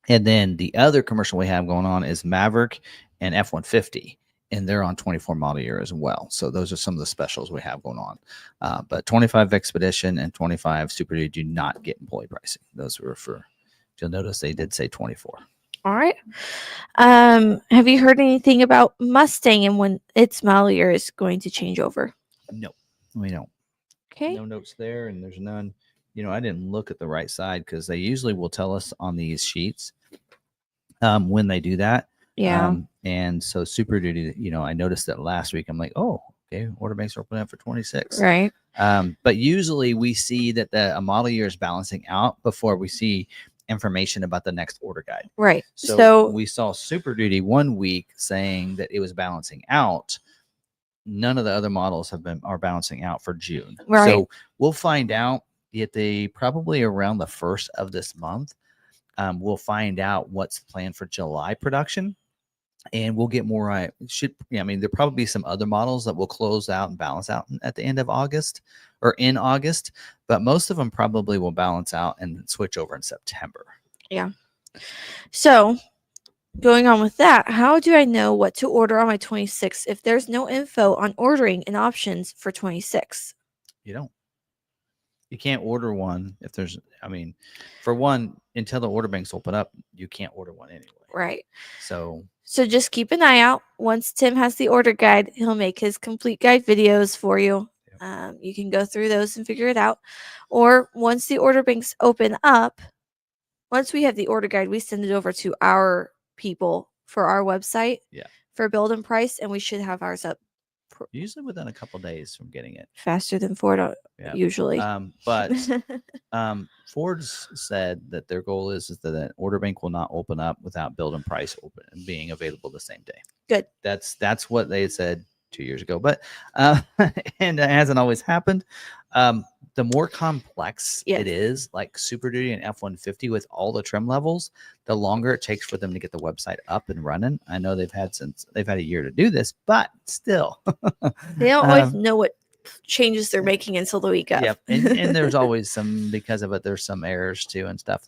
And then the other commercial we have going on is Maverick and F-150, and they're on 24 model year as well. So those are some of the specials we have going on. But 25 Expedition and 25 Super Duty do not get employee pricing. Those were you'll notice they did say 24. All right. Have you heard anything about Mustang and when its model year is going to change over? No, we don't. Okay. No notes there, and there's none. I didn't look at the right side because they usually will tell us on these sheets when they do that. Yeah. And so Super Duty, I noticed that last week. I'm like, oh, okay, order banks are opening up for 26. Right. But usually we see that a model year is balancing out before we see information about the next order guide. Right. So we saw Super Duty 1 week saying that it was balancing out. none of the other models are balancing out for June. Right. So we'll find out at probably around the 1st of this month. We'll find out what's planned for July production, and we'll get more. I mean, there'll probably be some other models that will close out and balance out at the end of August or in August, but most of them probably will balance out and switch over in September. Yeah. So going on with that, how do I know what to order on my 26 if there's no info on ordering and options for 26? You don't. You can't order one if there's, I mean, for one, until the order banks open up, you can't order one anyway. Right. So just keep an eye out. Once Tim has the order guide, he'll make his complete guide videos for you. Yep. You can go through those and figure it out. Or once the order banks open up, once we have the order guide, we send it over to our people for our website for build and price, and we should have ours up usually within a couple days from getting it. Faster than Ford usually. But Ford's said that their goal is that the order bank will not open up without build and price open and being available the same day. Good. That's what they said 2 years ago, but and it hasn't always happened. The more complex it is, like Super Duty and F-150 with all the trim levels, the longer it takes for them to get the website up and running. I know they've had a year to do this, but still, they don't always know what changes they're making until the week of. Yep, and there's always because of it. There's some errors too and stuff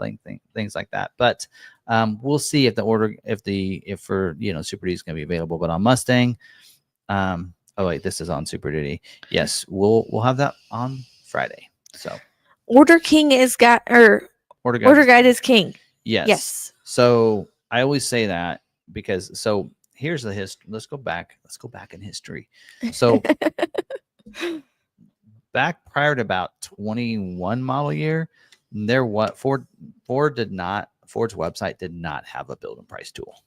things like that. But we'll see if for Super Duty is going to be available. But on Mustang, oh wait, this is on Super Duty. Yes, we'll have that on Friday. So Order King is Order Guide is king. Yes. So I always say that because here's the history. Let's go back in history. So back prior to about 21 model year, Ford's website did not have a build and price tool.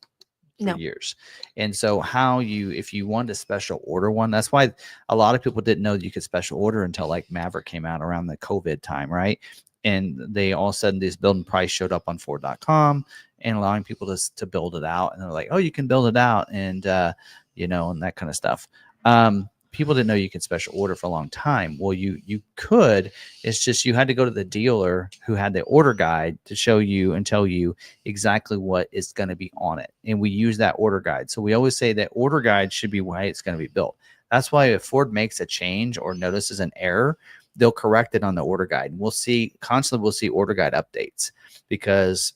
For years. And so if you wanted to special order one, that's why a lot of people didn't know that you could special order until like Maverick came out around the COVID time, right? And they all of a sudden this build and price showed up on Ford.com and allowing people to build it out. And they're like, oh, you can build it out and and that kind of stuff. People didn't know you could special order for a long time. Well, you could. It's just you had to go to the dealer who had the order guide to show you and tell you exactly what is going to be on it. And we use that order guide. So we always say that order guide should be why it's going to be built. That's why if Ford makes a change or notices an error, they'll correct it on the order guide. And we'll see order guide updates because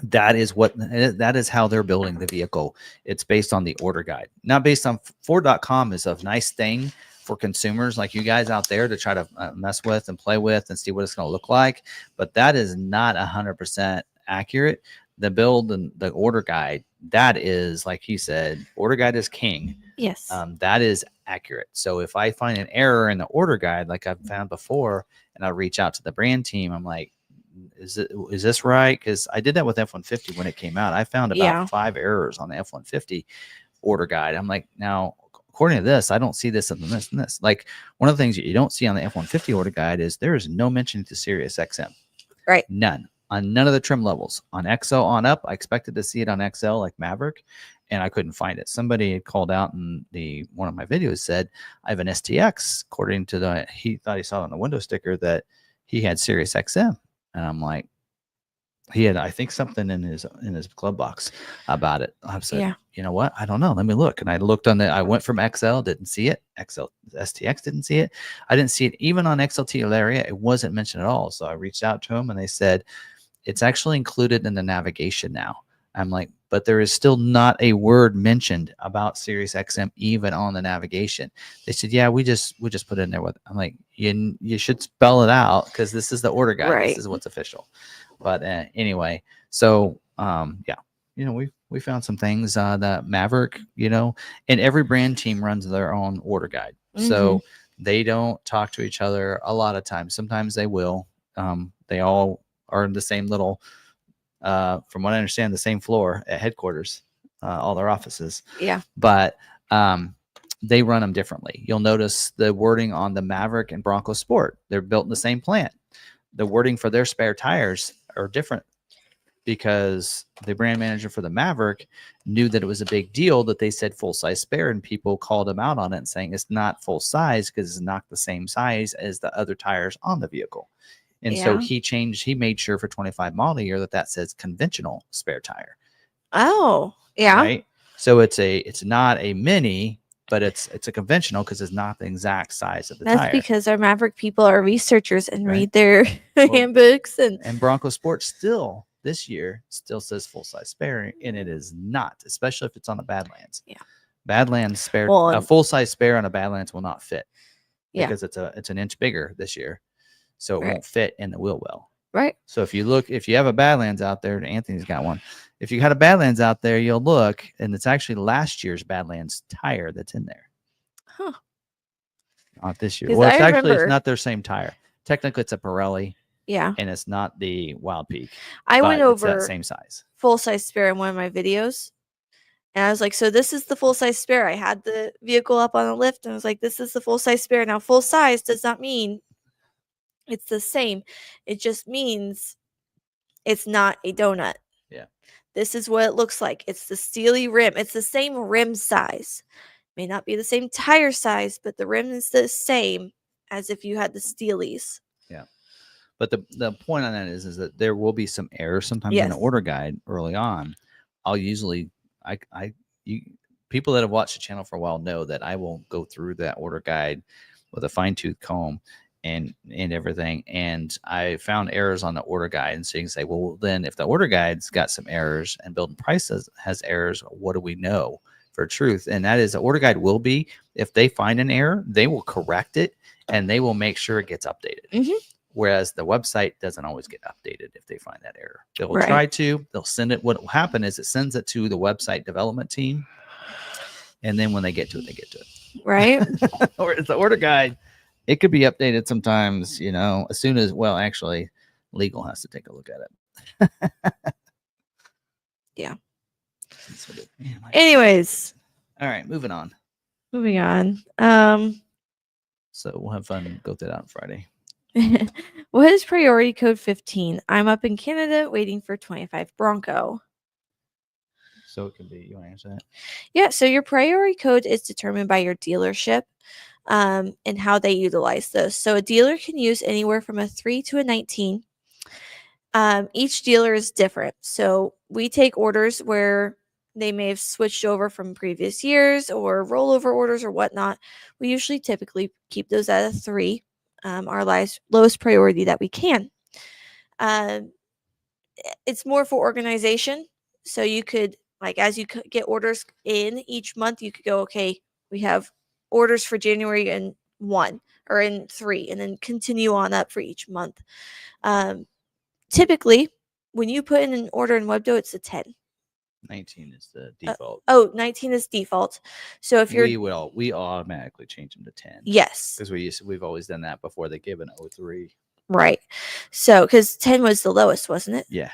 that is how they're building the vehicle. It's based on the order guide, not based on Ford.com is a nice thing for consumers like you guys out there to try to mess with and play with and see what it's going to look like. But that is not 100% accurate. The build and the order guide, that is, like he said, order guide is king. Yes. That is accurate. So if I find an error in the order guide, like I've found before, and I reach out to the brand team, I'm like, is this right? Because I did that with F-150 when it came out. I found about 5 errors on the F-150 order guide. I'm like, now, according to this, I don't see this and this and this. Like one of the things that you don't see on the F-150 order guide is there is no mention to Sirius XM. Right. None. On none of the trim levels. On XL on up, I expected to see it on XL like Maverick, and I couldn't find it. Somebody had called out in one of my videos said, I have an STX. According to he thought he saw on the window sticker that he had Sirius XM. And I'm like, he had, I think, something in his glove box about it. I said, you know what? I don't know. Let me look. And I looked I went from XL, didn't see it. STX didn't see it. I didn't see it even on XLT Ilaria. It wasn't mentioned at all. So I reached out to him and they said, it's actually included in the navigation now. I'm like, but there is still not a word mentioned about Sirius XM even on the navigation. They said, yeah, we just put it in there with. I'm like, you should spell it out because this is the order guide. Right. This is what's official. But anyway, so we found some things that Maverick, and every brand team runs their own order guide, so they don't talk to each other a lot of times. Sometimes they will. They all are in the same little. From what I understand, the same floor at headquarters, all their offices. Yeah. But they run them differently. You'll notice the wording on the Maverick and Bronco Sport. They're built in the same plant. The wording for their spare tires are different because the brand manager for the Maverick knew that it was a big deal that they said full size spare, and people called him out on it, saying it's not full size because it's not the same size as the other tires on the vehicle. And so Yeah. he made sure for 25 model year that says conventional spare tire. Oh, yeah. Right. So it's not a mini, but it's a conventional because it's not the exact size of the That's tire. because our Maverick people are researchers and Right. read their handbooks. And Bronco Sport still this year still says full size spare, and it is not, especially if it's on a Badlands. Yeah. Badlands spare, Well, a full size spare on a Badlands will not fit. Yeah. Because it's an inch bigger this year, so it Right. won't fit in the wheel well. Right. So if you have a Badlands out there, Anthony's got one. If you had a Badlands out there, you'll look, and it's actually last year's Badlands tire that's in there. Huh. Not this year. 'Cause Well, it's I actually remember- it's not their same tire. Technically, it's a Pirelli, Yeah. and it's not the Wild Peak. I but went it's that over same size. full size spare in one of my videos. And I was like, so this is the full size spare. I had the vehicle up on a lift and I was like, this is the full size spare. Now, full size does not mean it's the same. It just means it's not a donut. Yeah. This is what it looks like. It's the steely rim. It's the same rim size. May not be the same tire size, but the rim is the same as if you had the Steelies. Yeah. But the point on that is that there will be some errors sometimes in Yes. the order guide early on. I'll usually people that have watched the channel for a while know that I will go through that order guide with a fine-tooth comb and everything. And I found errors on the order guide. And so you can say, well, then if the order guide's got some errors and Build and Price has errors, what do we know for truth? And that is the order guide will be, if they find an error, they will correct it and they will make sure it gets updated. Mm-hmm. Whereas the website doesn't always get updated if they find that error. They'll Right. try to, they'll send it. What will happen is it sends it to the website development team. And then when they get to it, they get to it. Right. Whereas the order guide, it could be updated sometimes, as soon as, well, actually, legal has to take a look at it. Yeah. Man, Anyways, all right, moving on. moving on. So we'll have fun, go through that on Friday. What is priority code 15? I'm up in Canada waiting for 25 Bronco. So it can be, you want to answer that? Yeah, so your priority code is determined by your dealership and how they utilize those. So a dealer can use anywhere from a 3 to a 19. Each dealer is different. So we take orders where they may have switched over from previous years or rollover orders or whatnot. We usually typically keep those at a 3, our lowest priority that we can. It's more for organization. So you could, like, as you get orders in each month, you could go, okay, we have orders for January in 1 or in 3, and then continue on up for each month. Typically, when you put in an order in Webdo, it's a 10. 19 is the default. 19 is default. So if you're, we automatically change them to 10. Yes. Because we've always done that before they give an 03. Right. So because 10 was the lowest, wasn't it? Yeah.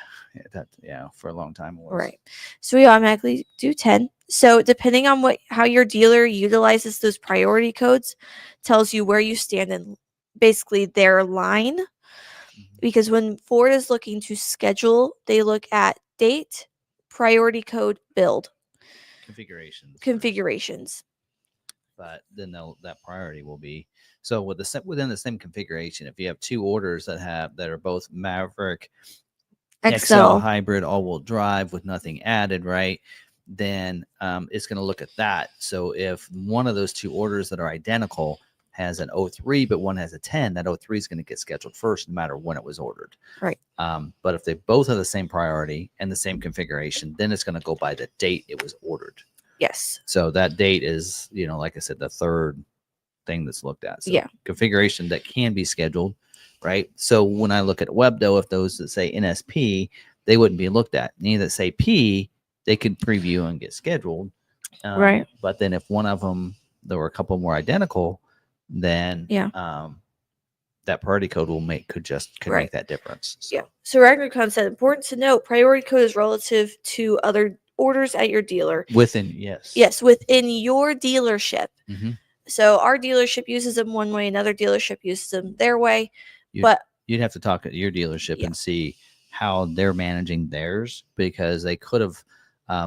For a long time it was. Right. So we automatically do 10. So depending on how your dealer utilizes those priority codes, tells you where you stand in basically their line. Because when Ford is looking to schedule, they look at date, priority code, build. Configurations. But then that priority will be, so within the same configuration, if you have two orders that are both Maverick XL hybrid all-wheel drive with nothing added, right? Then it's going to look at that. So if one of those two orders that are identical has an 03, but one has a 10, that 03 is going to get scheduled first, no matter when it was ordered. Right. But if they both have the same priority and the same configuration, then it's going to go by the date it was ordered. Yes. So that date is, like I said, the third thing that's looked at. So yeah. Configuration that can be scheduled, right? So when I look at Webdo, if those that say NSP, they wouldn't be looked at. Any that say P, they could preview and get scheduled. Right. But then if one of them, there were a couple more identical, then that priority code could make that difference. So. Yeah. So Ragnarcon said, important to note, priority code is relative to other orders at your dealer. Within your dealership. Mm-hmm. So our dealership uses them one way, another dealership uses them their way. You'd have to talk at your dealership and see how they're managing theirs, because they could have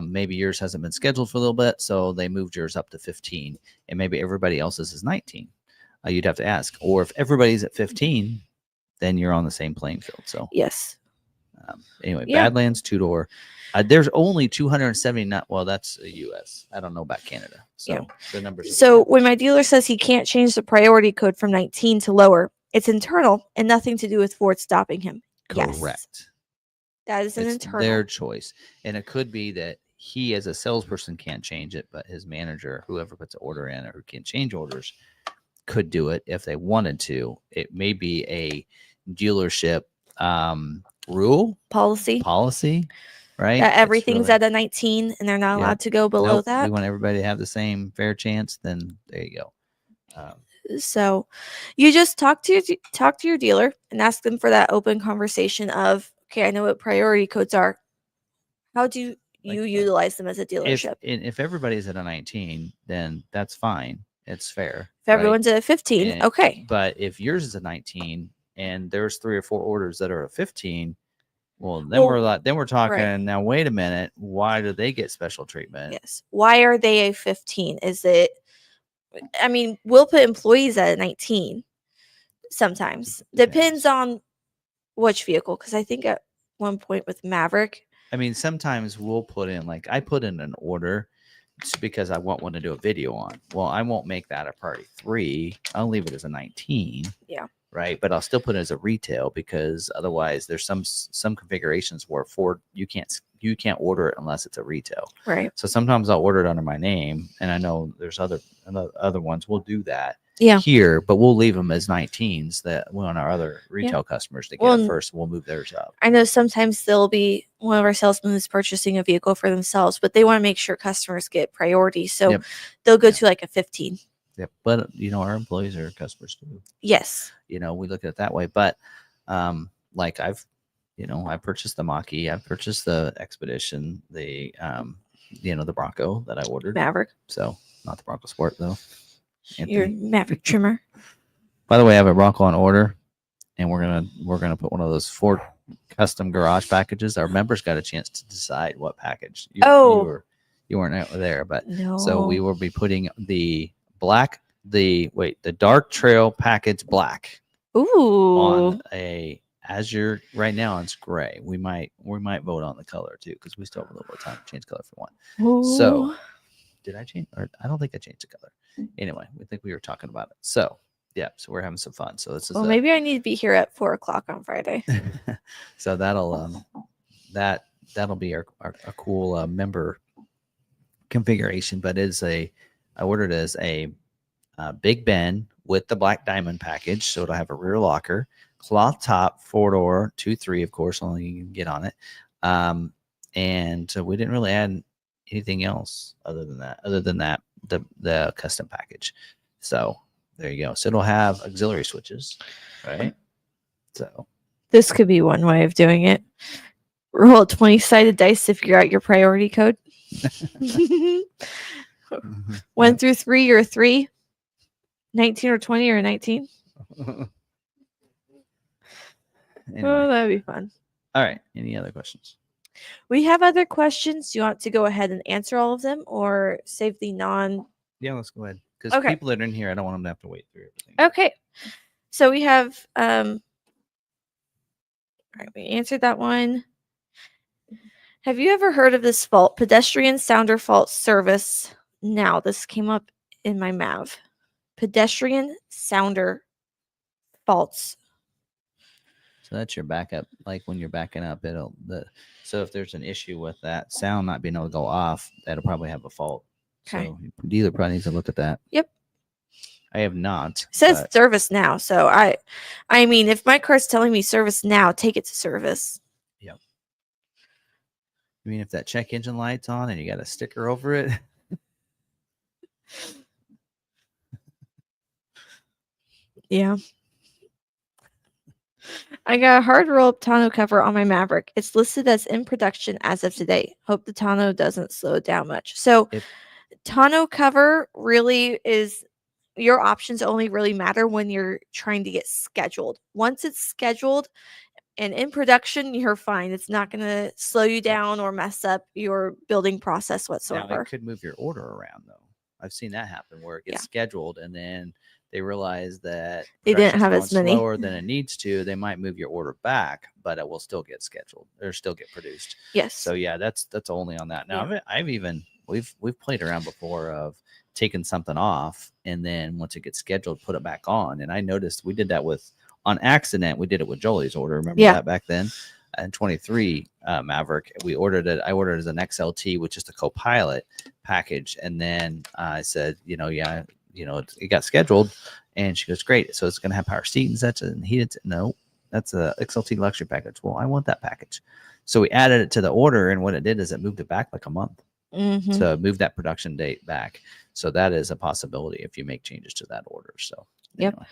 maybe yours hasn't been scheduled for a little bit, so they moved yours up to 15, and maybe everybody else's is 19. You'd have to ask. Or if everybody's at 15, then you're on the same playing field. So Yes. Anyway, Yeah. Badlands 2-door. There's only 279. Well, that's the U.S. I don't know about Canada. So Yeah. the numbers. So when my dealer says he can't change the priority code from 19 to lower, it's internal and nothing to do with Ford stopping him. Correct. Yes. That is an It's internal. their choice. And it could be that he, as a salesperson, can't change it, but his manager, whoever puts an order in or who can change orders, could do it if they wanted to. It may be a dealership rule policy, right? that everything's at a 19 and they're not allowed to go below Nope, that. we want everybody to have the same fair chance. Then there you go. So you just talk to your dealer and ask them for that open conversation of, okay, I know what priority codes are. How do you utilize them as a dealership? If everybody's at a 19, then that's fine. It's fair. If everyone's at a 15, okay. But if yours is a 19 and there's 3 or 4 orders that are a 15, well, then we're talking. Right. Now, wait a minute. Why do they get special treatment? Yes. Why are they a 15? Is it? I mean, we'll put employees at a 19. Sometimes depends on which vehicle. Because I think at one point with Maverick. I mean, sometimes we'll put in, like, I put in an order because I want one to do a video on. Well, I won't make that a priority 3. I'll leave it as a 19. Yeah. Right. But I'll still put it as a retail, because otherwise there's some configurations where Ford, you can't order it unless it's a retail. Right. So sometimes I'll order it under my name, and I know there's other ones we'll do that. Yeah. Here, but we'll leave them as 19s that we want our other retail customers to get it first. We'll move theirs up. I know sometimes there'll be one of our salesmen is purchasing a vehicle for themselves, but they want to make sure customers get priority. So they'll go to like a 15. Yep. But our employees are customers too. Yes. We look at it that way. But like I purchased the Mach-E, I purchased the Expedition, the the Bronco that I ordered. Maverick. So not the Bronco Sport though. Your Maverick trimmer. By the way, I have a Bronco on order, and we're gonna put one of those Ford custom garage packages. Our members got a chance to decide what package. You weren't out there, but no. So we will be putting the dark trail package black. Ooh. On Azure. Right now it's gray. We might vote on the color too, because we still have a little bit of time to change color if we want. Ooh. So did I change? Or I don't think I changed the color. Anyway, we think we were talking about it. So yeah, so we're having some fun. So this is maybe I need to be here at 4:00 on Friday. So that'll be our cool member configuration. But I ordered it as a Big Ben with the black diamond package, so it'll have a rear locker, cloth top, 4-door, 2-3, of course, only you can get on it. And so we didn't really add anything else other than that, the custom package. So there you go. So it'll have auxiliary switches, right? So this could be one way of doing it. Roll a 20-sided dice to figure out your priority code. 1 through 3 or 3, 19 or 20 or 19. Anyway. Oh, that'd be fun. All right. Any other questions? We have other questions. Do you want to go ahead and answer all of them, or save the non? Yeah, let's go ahead. Because people that are in here, I don't want them to have to wait through everything. Okay. So we have all right, we answered that one. Have you ever heard of this fault? Pedestrian sounder fault service. Now, this came up in my MAV. Pedestrian sounder faults. So that's your backup. Like when you're backing up, so if there's an issue with that sound not being able to go off, that'll probably have a fault. Okay. So the dealer probably needs to look at that. Yep. I have not. It says service now. So I mean, if my car's telling me service now, take it to service. Yep. I mean, if that check engine light's on and you got a sticker over it. Yeah. I got a hard roll-up tonneau cover on my Maverick. It's listed as in production as of today. Hope the tonneau doesn't slow down much. So tonneau cover really is, your options only really matter when you're trying to get scheduled. Once it's scheduled, And in production, you're fine. It's not going to slow you down or mess up your building process Now, whatsoever. it could move your order around, though. I've seen that happen where it gets Yeah. scheduled and then they realize that They didn't production's have going as many. slower than it needs to. They might move your order back, but it will still get scheduled or still get produced. Yes. So yeah, that's only on that. Now Yeah. I've even we've played around before of taking something off and then once it gets scheduled, put it back on. And I noticed we did that with on accident. We did it with Jolie's order. Remember Yeah. that back then? And 23 Maverick, we ordered it. I ordered it as an XLT with just a Copilot package, and then I said, it got scheduled, and she goes, great. So it's going to have power seat and such, and he didn't. No, that's a XLT luxury package. Well, I want that package, so we added it to the order, and what it did is it moved it back like a month. Mm-hmm. So it moved that production date back. So that is a possibility if you make changes to that order. So Yep.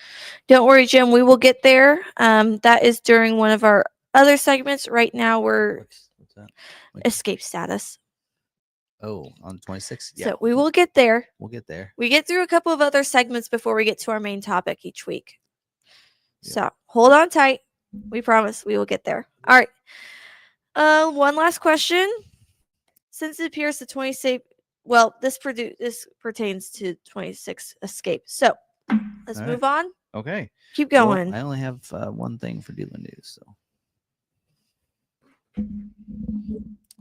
Don't worry, Jim. We will get there. That is during one of our other segments. Right now, we're what's that? escape status. Oh, on 26th. Yeah. So we will get there. We'll get there. We get through a couple of other segments before we get to our main topic each week. Yeah. So hold on tight. We promise we will get there. All right. One last question. Since it appears the 26, well, this pertains to 26 escape. So let's move on. Okay. Keep going. Well, I only have one thing for dealer news. So,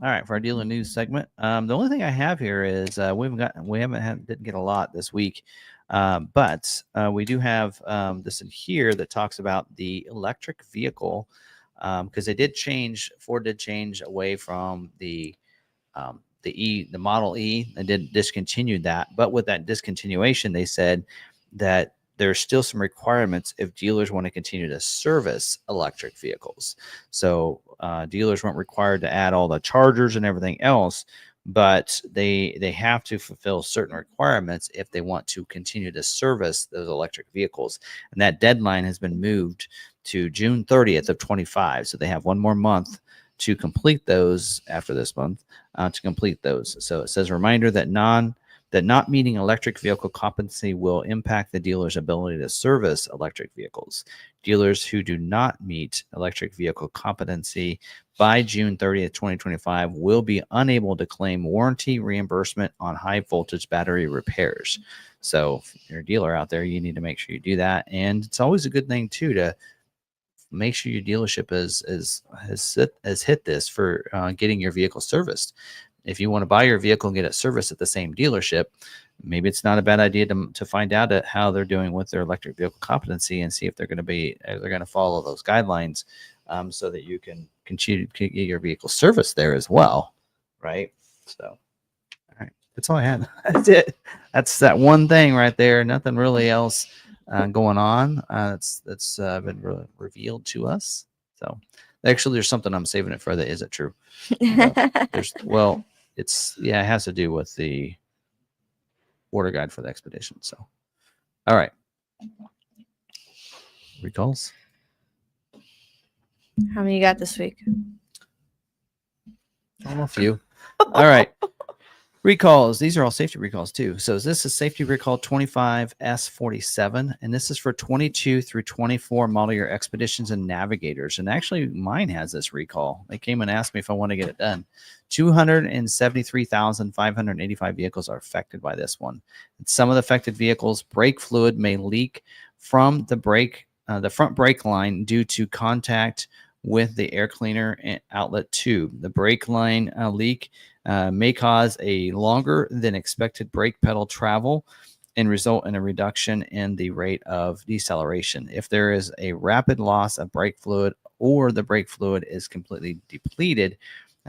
all right, for our dealer news segment, the only thing I have here is didn't get a lot this week, but we do have this in here that talks about the electric vehicle because Ford did change away from the Model E. They did discontinue that, but with that discontinuation, they said that there's still some requirements if dealers want to continue to service electric vehicles. So dealers weren't required to add all the chargers and everything else, but they have to fulfill certain requirements if they want to continue to service those electric vehicles. And that deadline has been moved to June 30th of 25. So they have one more month to complete those after this month to complete those. So it says reminder that not meeting electric vehicle competency will impact the dealer's ability to service electric vehicles. Dealers who do not meet electric vehicle competency by June 30th, 2025 will be unable to claim warranty reimbursement on high voltage battery repairs. So if you're a dealer out there, you need to make sure you do that. And it's always a good thing too to make sure your dealership has hit this for getting your vehicle serviced. If you want to buy your vehicle and get it serviced at the same dealership, maybe it's not a bad idea to find out how they're doing with their electric vehicle competency and see if they're going to follow those guidelines, so that you can continue to get your vehicle serviced there as well, right? So, all right, that's all I had. That's it. That's that one thing right there. Nothing really else going on. That's been revealed to us. So, actually, there's something I'm saving it for that isn't true. It has to do with the order guide for the expedition. So, all right. Recalls? How many you got this week? A few. All right. Recalls. These are all safety recalls too. So this is safety recall 25S47, and this is for 22 through 24 model year expeditions and navigators. And actually, mine has this recall. They came and asked me if I want to get it done. 273,585 vehicles are affected by this one. And some of the affected vehicles, brake fluid may leak from the front brake line due to contact with the air cleaner and outlet tube. The brake line leak may cause a longer than expected brake pedal travel and result in a reduction in the rate of deceleration. If there is a rapid loss of brake fluid or the brake fluid is completely depleted,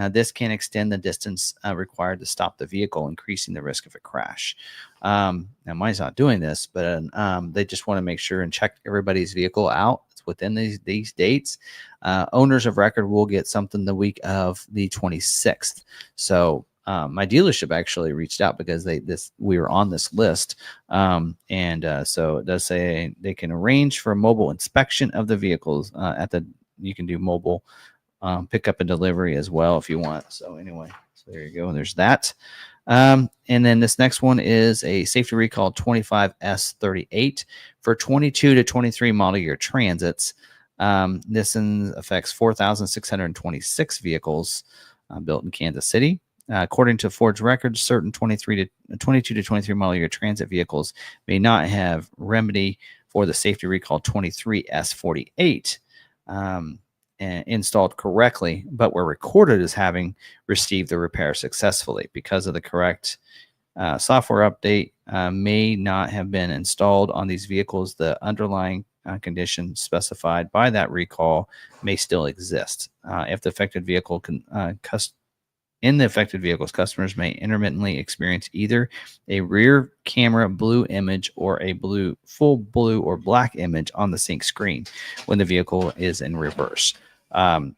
this can extend the distance required to stop the vehicle, increasing the risk of a crash. Now, mine's not doing this, but they just want to make sure and check everybody's vehicle out within these dates. Owners of record will get something the week of the 26th. So my dealership actually reached out because we were on this list. So it does say they can arrange for a mobile inspection of the vehicles you can do mobile pickup and delivery as well if you want. So anyway, so there you go. There's that. And then this next one is a safety recall 25S38 for 22 to 23 model year transits. This affects 4,626 vehicles built in Kansas City. According to Ford's records, certain 22 to 23 model year transit vehicles may not have remedy for the safety recall 23S48 installed correctly, but were recorded as having received the repair successfully. Because of the correct software update may not have been installed on these vehicles, the underlying condition specified by that recall may still exist. If the affected vehicle in the affected vehicles, customers may intermittently experience either a rear camera blue image or a full blue or black image on the sync screen when the vehicle is in reverse.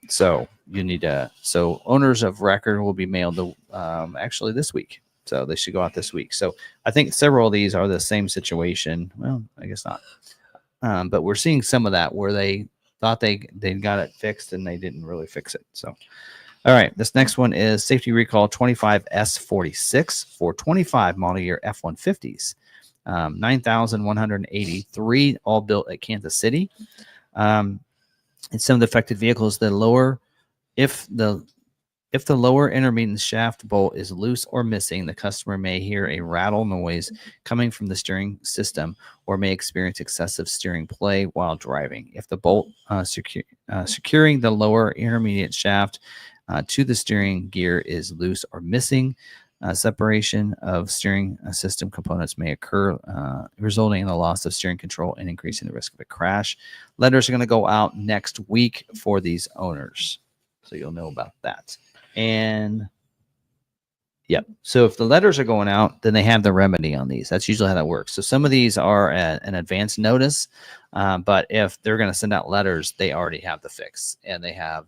So you need to. So owners of record will be mailed actually this week. So they should go out this week. So I think several of these are the same situation. Well, I guess not. But we're seeing some of that where they thought they got it fixed and they didn't really fix it. So. All right, this next one is safety recall 25S46 for 25 model year F-150s, 9,183, all built at Kansas City. And some of the affected vehicles, if the lower intermittent shaft bolt is loose or missing, the customer may hear a rattle noise coming from the steering system or may experience excessive steering play while driving. If the bolt securing the lower intermediate shaft to the steering gear is loose or missing, separation of steering system components may occur, resulting in the loss of steering control and increasing the risk of a crash. Letters are going to go out next week for these owners, so you'll know about that. And yep, so if the letters are going out, then they have the remedy on these. That's usually how that works. So some of these are an advance notice, but if they're going to send out letters, they already have the fix and they have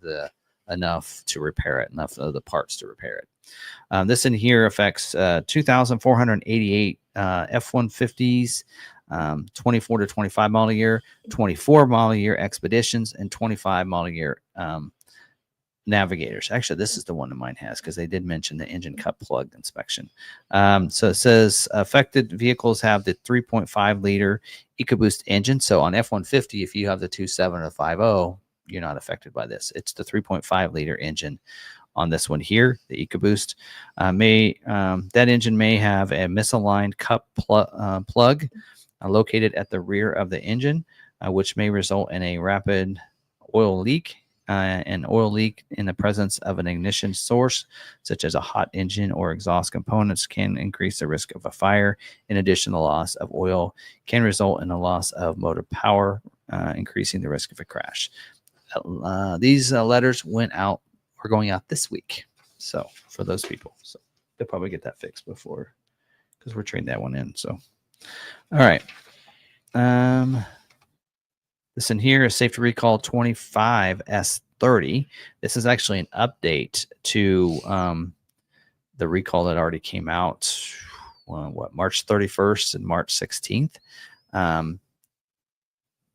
enough to repair it, enough of the parts to repair it. This in here affects 2,488 F-150s, 24 to 25 model year, 24 model year Expeditions, and 25 model year Navigators. Actually, this is the one that mine has because they did mention the engine cut plug inspection. So it says affected vehicles have the 3.5 liter EcoBoost engine. So on F-150, if you have the 2.7 or 5.0, you're not affected by this. It's the 3.5 liter engine on this one here, the EcoBoost. That engine may have a misaligned cup plug located at the rear of the engine, which may result in a rapid oil leak. An oil leak in the presence of an ignition source, such as a hot engine or exhaust components, can increase the risk of a fire. In addition, the loss of oil can result in a loss of motive power, increasing the risk of a crash. These letters are going out this week. So for those people, so they'll probably get that fixed before, because we're trading that one in. So, all right. This in here is safety recall 25S30. This is actually an update to the recall that already came out, March 31st and March 16th.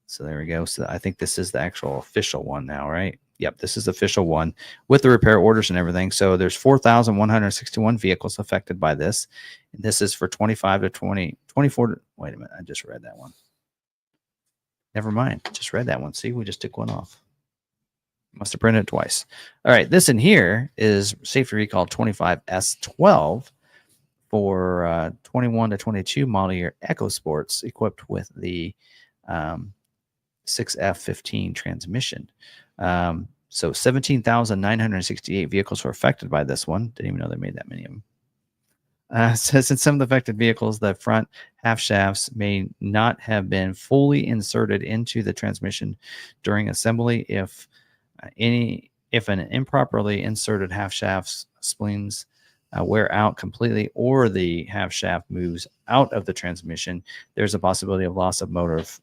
So there we go. So I think this is the actual official one now, right? Yep, this is the official one with the repair orders and everything. So there's 4,161 vehicles affected by this. And this is for 25 to 24. Wait a minute. I just read that one. Never mind. Just read that one. See, we just took one off. Must have printed it twice. All right. This in here is safety recall 25S12 for 21 to 22 model year EcoSports equipped with the 6F15 transmission. So 17,968 vehicles were affected by this one. Didn't even know they made that many of them. Says in some of the affected vehicles, the front half shafts may not have been fully inserted into the transmission during assembly. If an improperly inserted half shaft spleens wear out completely, or the half shaft moves out of the transmission, there's a possibility of loss of motive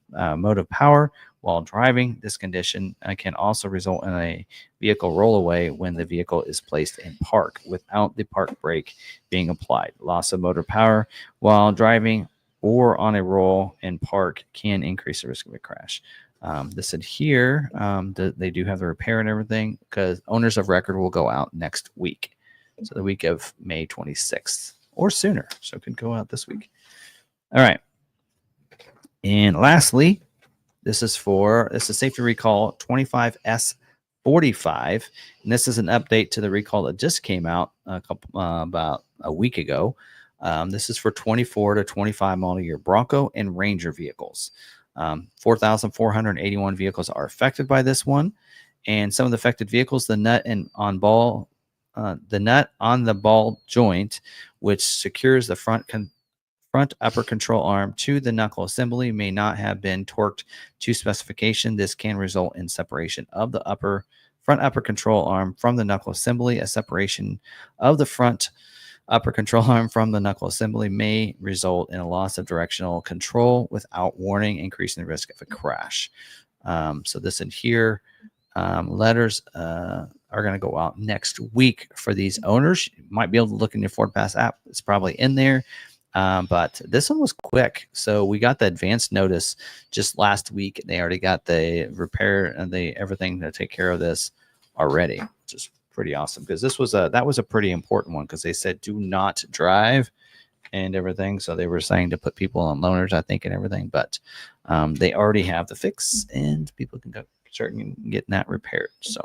power while driving. This condition can also result in a vehicle rollaway when the vehicle is placed in park without the park brake being applied. Loss of motor power while driving or on a roll in park can increase the risk of a crash. This said here, they do have the repair and everything, because owners of record will go out next week. So the week of May 26th or sooner. So it could go out this week. All right. And lastly, This is safety recall 25S45, and this is an update to the recall that just came out about a week ago. This is for 24 to 25 model year Bronco and Ranger vehicles. 4,481 vehicles are affected by this one, and some of the affected vehicles, the nut on the ball joint, which secures the front upper control arm to the knuckle assembly, may not have been torqued to specification. This can result in separation of the front upper control arm from the knuckle assembly. A separation of the front upper control arm from the knuckle assembly may result in a loss of directional control without warning, increasing the risk of a crash. So this in here, letters are going to go out next week for these owners. You might be able to look in your Ford Pass app. It's probably in there. But this one was quick. So we got the advance notice just last week. They already got the repair and everything to take care of this already, which is pretty awesome, because that was a pretty important one, because they said do not drive and everything. So they were saying to put people on loaners, I think, and everything, but they already have the fix and people can go start getting that repaired. So,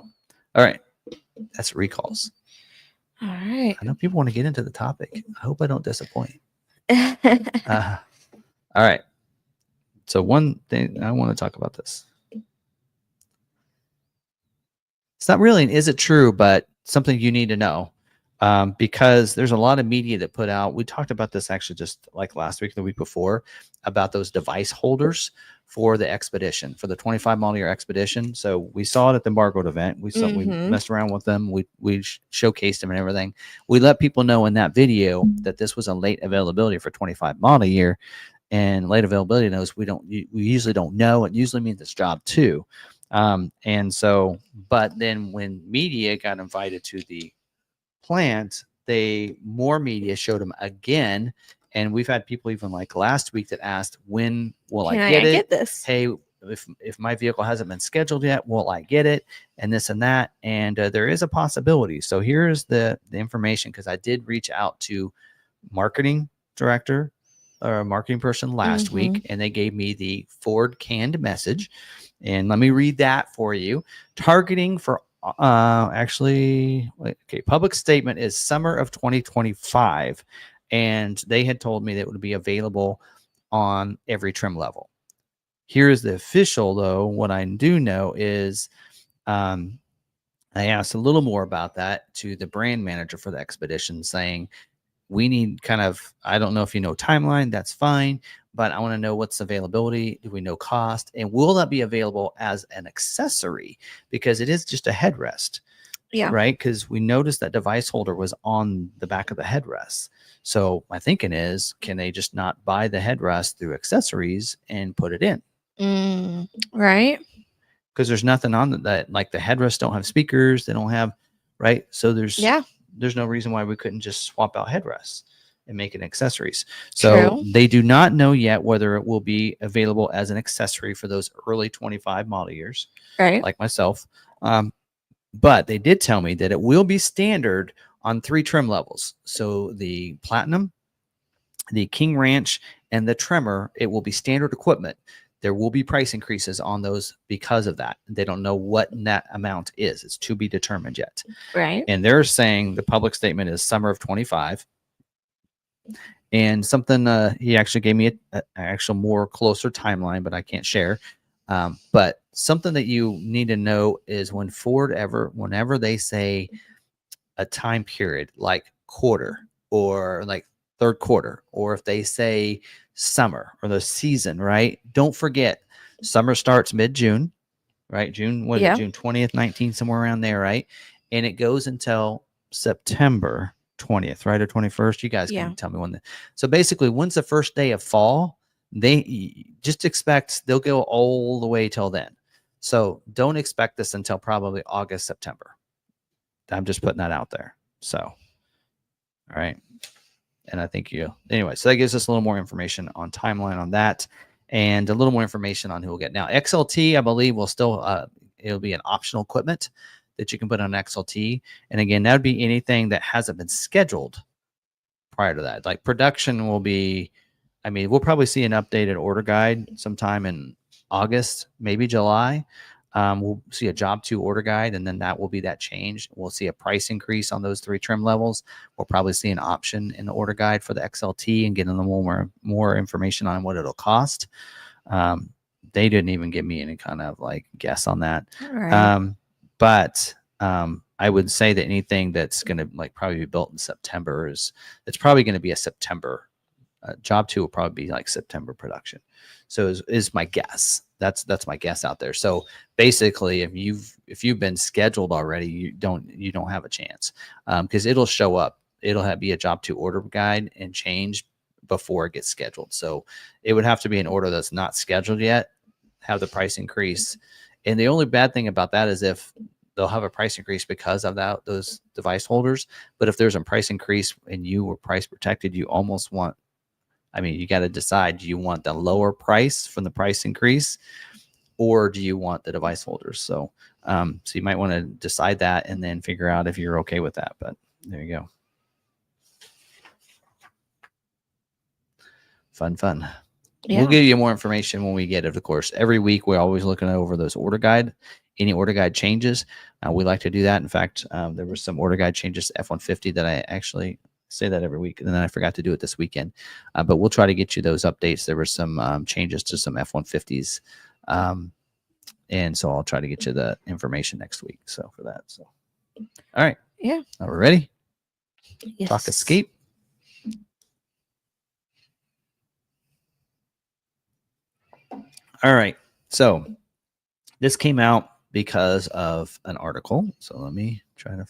all right, that's recalls. All right. I know people want to get into the topic. I hope I don't disappoint. All right. So one thing I want to talk about this. It's not really an is it true, but something you need to know, because there's a lot of media that put out. We talked about this actually just like last week, the week before, about those device holders for the Expedition, for the 25 model year Expedition. So we saw it at the embargoed event. We messed around with them. We showcased them and everything. We let people know in that video that this was a late availability for 25 model year, and late availability knows we usually don't know. It usually means it's job 2. And so, but then when media got invited to the plant, more media showed them again. And we've had people even like last week that asked, when will I get this? Hey, if my vehicle hasn't been scheduled yet, will I get it? And this and that. And there is a possibility. So here's the information, because I did reach out to marketing director or a marketing person last week, and they gave me the Ford canned message. And let me read that for you. Targeting for public statement is summer of 2025. And they had told me that it would be available on every trim level. Here's the official, though. What I do know is I asked a little more about that to the brand manager for the Expedition, saying, we need I don't know if you know timeline, that's fine, but I want to know what's availability. Do we know cost? And will that be available as an accessory? Because it is just a headrest. Yeah. Right? Because we noticed that device holder was on the back of the headrest. So my thinking is, can they just not buy the headrest through accessories and put it in? Right. Because there's nothing on that. Like the headrests don't have speakers. They don't have, right? So there's no reason why we couldn't just swap out headrests and make it accessories. So they do not know yet whether it will be available as an accessory for those early 25 model years, right, like myself. But they did tell me that it will be standard on 3 trim levels. So the Platinum, the King Ranch, and the Tremor, it will be standard equipment. There will be price increases on those because of that. They don't know what that amount is. It's to be determined yet. Right. And they're saying the public statement is summer of 25. And something, he actually gave me an actual more closer timeline, but I can't share. But something that you need to know is whenever they say a time period, like quarter or like third quarter, or if they say summer or the season, right? Don't forget, summer starts mid-June, right? June 20th, 19th, somewhere around there, right? And it goes until September 20th, right? Or 21st. You guys can tell me when. So basically, when's the first day of fall? They just expect they'll go all the way till then. So don't expect this until probably August, September. I'm just putting that out there. So, all right. And I think anyway, so that gives us a little more information on timeline on that, and a little more information on who will get. Now, XLT, I believe, will still, it'll be an optional equipment that you can put on XLT. And again, that would be anything that hasn't been scheduled prior to that. Like production will be, we'll probably see an updated order guide sometime in August, maybe July, we'll see a job 2 order guide, and then that will be that change. We'll see a price increase on those 3 trim levels. We'll probably see an option in the order guide for the XLT and get a little more information on what it'll cost. They didn't even give me any kind of like guess on that. Right. But I would say that anything that's going to like probably be built in September it's probably going to be a September job 2 will probably be like September production. So is my guess. That's my guess out there. So basically, if you've been scheduled already, you don't have a chance because it'll show up. It'll be a job 2 order guide and change before it gets scheduled. So it would have to be an order that's not scheduled yet, have the price increase. And the only bad thing about that is if they'll have a price increase because of those device holders. But if there's a price increase and you were price protected, you almost want, you got to decide, do you want the lower price from the price increase or do you want the device holders? So, so you might want to decide that and then figure out if you're okay with that. But there you go. Fun. Yeah. We'll give you more information when we get it, of course. Every week, we're always looking over those order guide. Any order guide changes, we like to do that. In fact, there were some order guide changes to F-150 that I actually say that every week, and then I forgot to do it this weekend. But we'll try to get you those updates. There were some changes to some F-150s, and so I'll try to get you the information next week. So for that, so all right, yeah, are we ready? Yes. Talk escape. All right, so this came out because of an article. So let me try to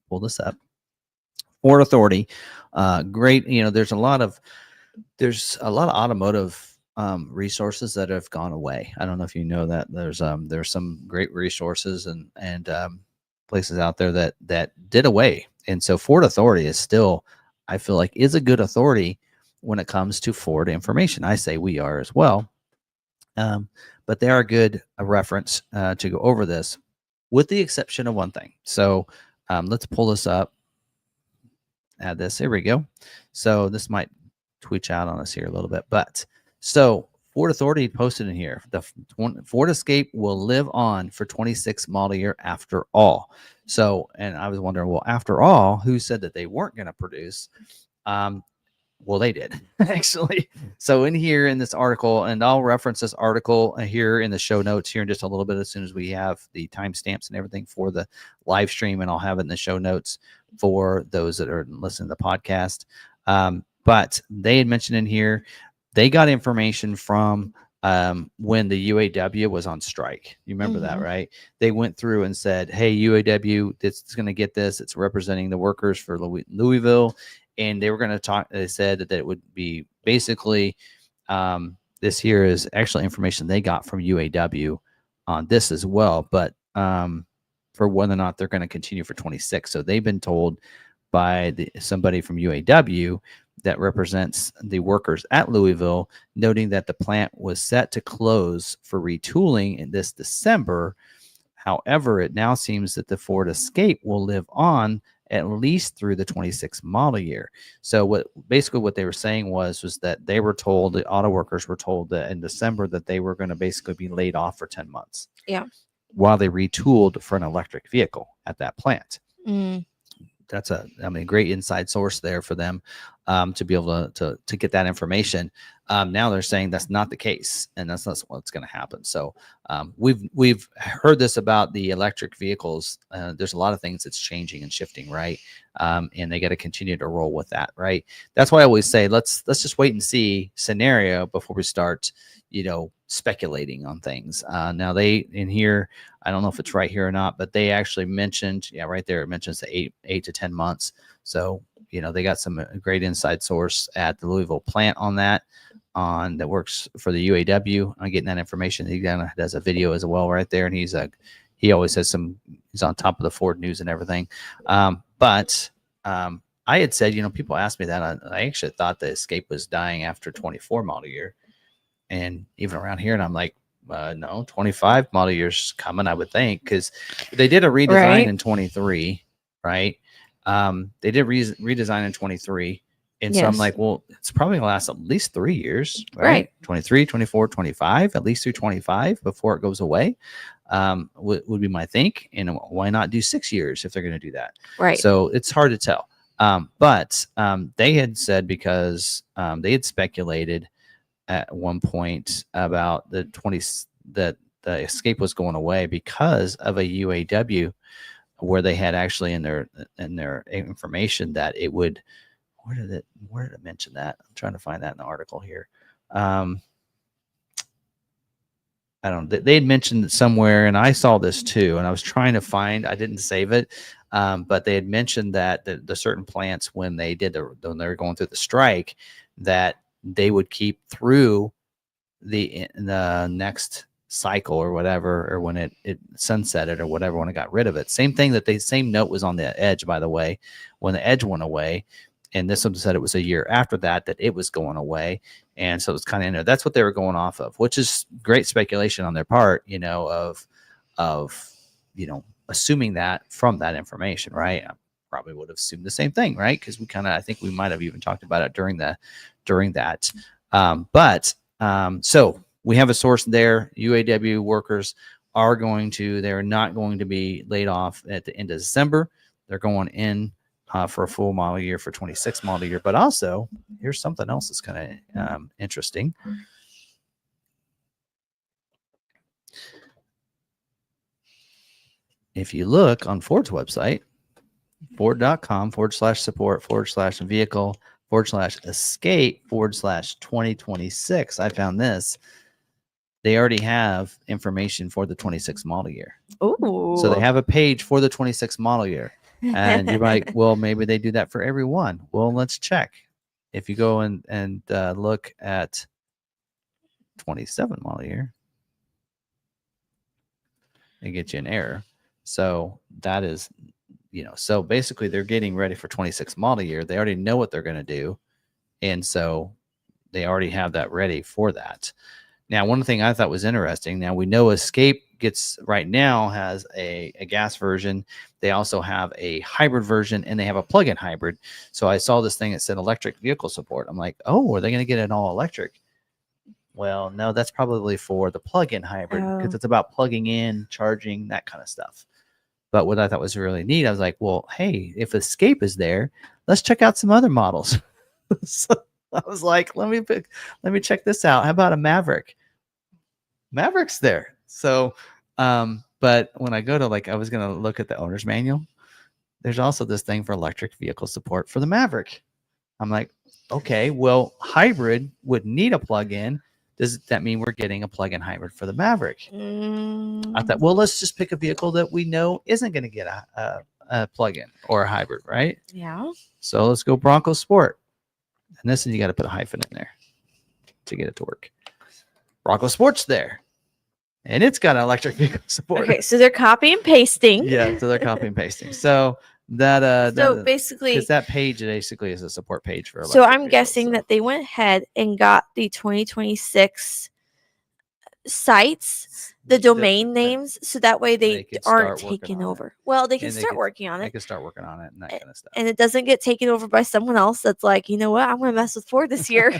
pull this up. Port Authority, great. There's a lot of automotive resources that have gone away. I don't know if you know that there's some great resources and places out there that did away. And so Ford Authority is still, I feel like, is a good authority when it comes to Ford information. I say we are as well. But they are a good reference to go over this, with the exception of one thing. So let's pull this up. Add this. Here we go. So this might twitch out on us here a little bit. But so Ford Authority posted in here, the Ford Escape will live on for 26 model year after all. So, and I was wondering, well, after all, who said that they weren't going to produce? Well, they did actually. So in here in this article, and I'll reference this article here in the show notes here in just a little bit as soon as we have the timestamps and everything for the live stream, and I'll have it in the show notes for those that are listening to the podcast. But they had mentioned in here, they got information from when the UAW was on strike. You remember that, right? They went through and said, hey, UAW, it's going to get this. It's representing the workers for Louisville. And they were going to talk. They said that it would be basically this here is actually information they got from UAW on this as well, but for whether or not they're going to continue for 26. So they've been told by somebody from UAW that represents the workers at Louisville, noting that the plant was set to close for retooling in this December. However, it now seems that the Ford Escape will live on at least through the 26 model year. So what they were saying was that they were told, the auto workers were told that in December that they were going to basically be laid off for 10 months. Yeah. While they retooled for an electric vehicle at that plant. That's a great inside source there for them to be able to get that information. Now they're saying that's not the case, and that's not what's going to happen. So we've heard this about the electric vehicles. There's a lot of things that's changing and shifting, right? And they got to continue to roll with that, right? That's why I always say let's just wait and see scenario before we start, speculating on things. Now they in here, I don't know if it's right here or not, but they actually mentioned, right there, it mentions the 8 to 10 months. So, they got some great inside source at the Louisville plant on that works for the UAW. I'm getting that information. He does a video as well right there. And he always has he's on top of the Ford news and everything. But I had said, people asked me that. I actually thought the Escape was dying after 24 model year. And even around here, and I'm like, no, 25 model years coming, I would think, because they did a redesign in 23, right? They did redesign in 23, And so I'm Yes. like, well, it's probably going to last at least 3 years, right? Right. 23, 24, 25, at least through 25 before it goes away, would be my think. And why not do 6 years if they're going to do that? Right. So it's hard to tell. But they had said, because they had speculated at one point about that the escape was going away because of a UAW, where they had actually in their information that it would. Where did it mention that? I'm trying to find that in the article here. I don't know. They had mentioned it somewhere, and I saw this too, and I was trying to find. I didn't save it, but they had mentioned that the certain plants, when they were going through the strike, that they would keep through the next cycle or whatever, or when it sunsetted or whatever, when it got rid of it. Same note was on the Edge, by the way, when the Edge went away. And this one said it was a year after that it was going away. And so it's kind of in there. That's what they were going off of, which is great speculation on their part, of assuming that from that information, right? I probably would have assumed the same thing, right? Because I think we might have even talked about it during that. So we have a source there. UAW workers they're not going to be laid off at the end of December. They're going in for a full model year, for 26 model year. But also, here's something else that's kind of interesting. If you look on Ford's website, ford.com/support/vehicle/escape/2026, I found this. They already have information for the 26 model year. Ooh. So they have a page for the 26 model year. And you're like, well, maybe they do that for everyone. Well, let's check. If you go and look at 27 model year, it gets you an error. So that is, so basically they're getting ready for 26 model year. They already know what they're going to do. And so they already have that ready for that. Now, one thing I thought was interesting, now we know Escape right now has a gas version. They also have a hybrid version, and they have a plug-in hybrid. So I saw this thing that said electric vehicle support. I'm like, oh, are they going to get an all electric? Well, no, that's probably for the plug-in hybrid, because it's about plugging in, charging, that kind of stuff. But what I thought was really neat, I was like, well, hey, if Escape is there, let's check out some other models. So I was like, let me check this out. How about a Maverick? Maverick's there. So, but when I go to I was going to look at the owner's manual, there's also this thing for electric vehicle support for the Maverick. I'm like, okay, well, hybrid would need a plug-in. Does that mean we're getting a plug-in hybrid for the Maverick? I thought, well, let's just pick a vehicle that we know isn't going to get a plug-in or a hybrid, right? Yeah. So let's go Bronco Sport. And this one, you got to put a hyphen in there to get it to work. Bronco Sport's there. And it's got an electric vehicle support. Okay, so they're copy and pasting. Yeah, so they're copy and pasting. So that basically, because that page basically is a support page for electric so I'm vehicles, guessing that they went ahead and got the 2026 sites, the domain names, so that way they could aren't start working taken on it. over. Well, they can And they start could- working on They it, can start working on it and that kind of stuff. and it doesn't get taken over by someone else that's like, you know what, I'm going to mess with Ford this year.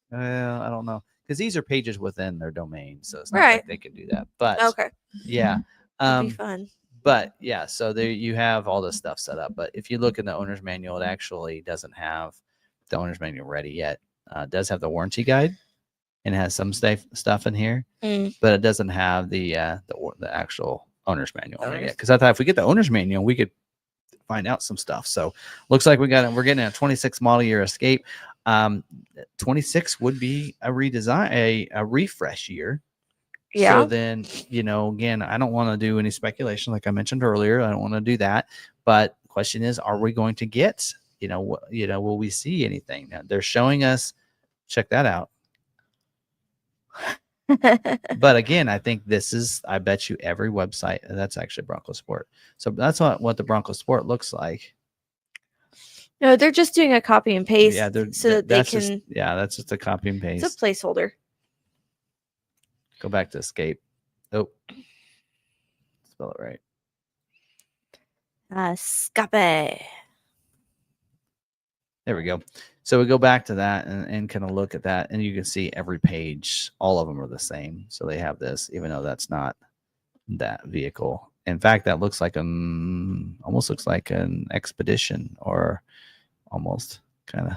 Well, I don't know, because these are pages within their domain, so it's not Right. like they can do that. But Okay, yeah, that'd be fun. but yeah, so there you have all this stuff set up. But if you look in the owner's manual, it actually doesn't have the owner's manual ready yet. It does have the warranty guide and has some stuff in here, but it doesn't have the actual owner's manual in there yet. Because I thought if we get the owner's manual, we could find out some stuff. So looks like we're getting a 26 model year Escape. 26 would be a redesign, a refresh year. Yeah. So then, again, I don't want to do any speculation, like I mentioned earlier. I don't want to do that. But the question is, are we going to get, will we see anything? Now, they're showing us, check that out. But again, I think I bet you every website, that's actually Bronco Sport. So that's what the Bronco Sport looks like. No, they're just doing a copy and paste, Yeah, so that they can. That's just a copy and paste. It's a placeholder. Go back to Escape. Oh, spell it right. Escape. There we go. So we go back to that and kind of look at that, and you can see every page, all of them are the same. So they have this, even though that's not that vehicle. In fact, that looks like almost looks like an Expedition, or almost kind of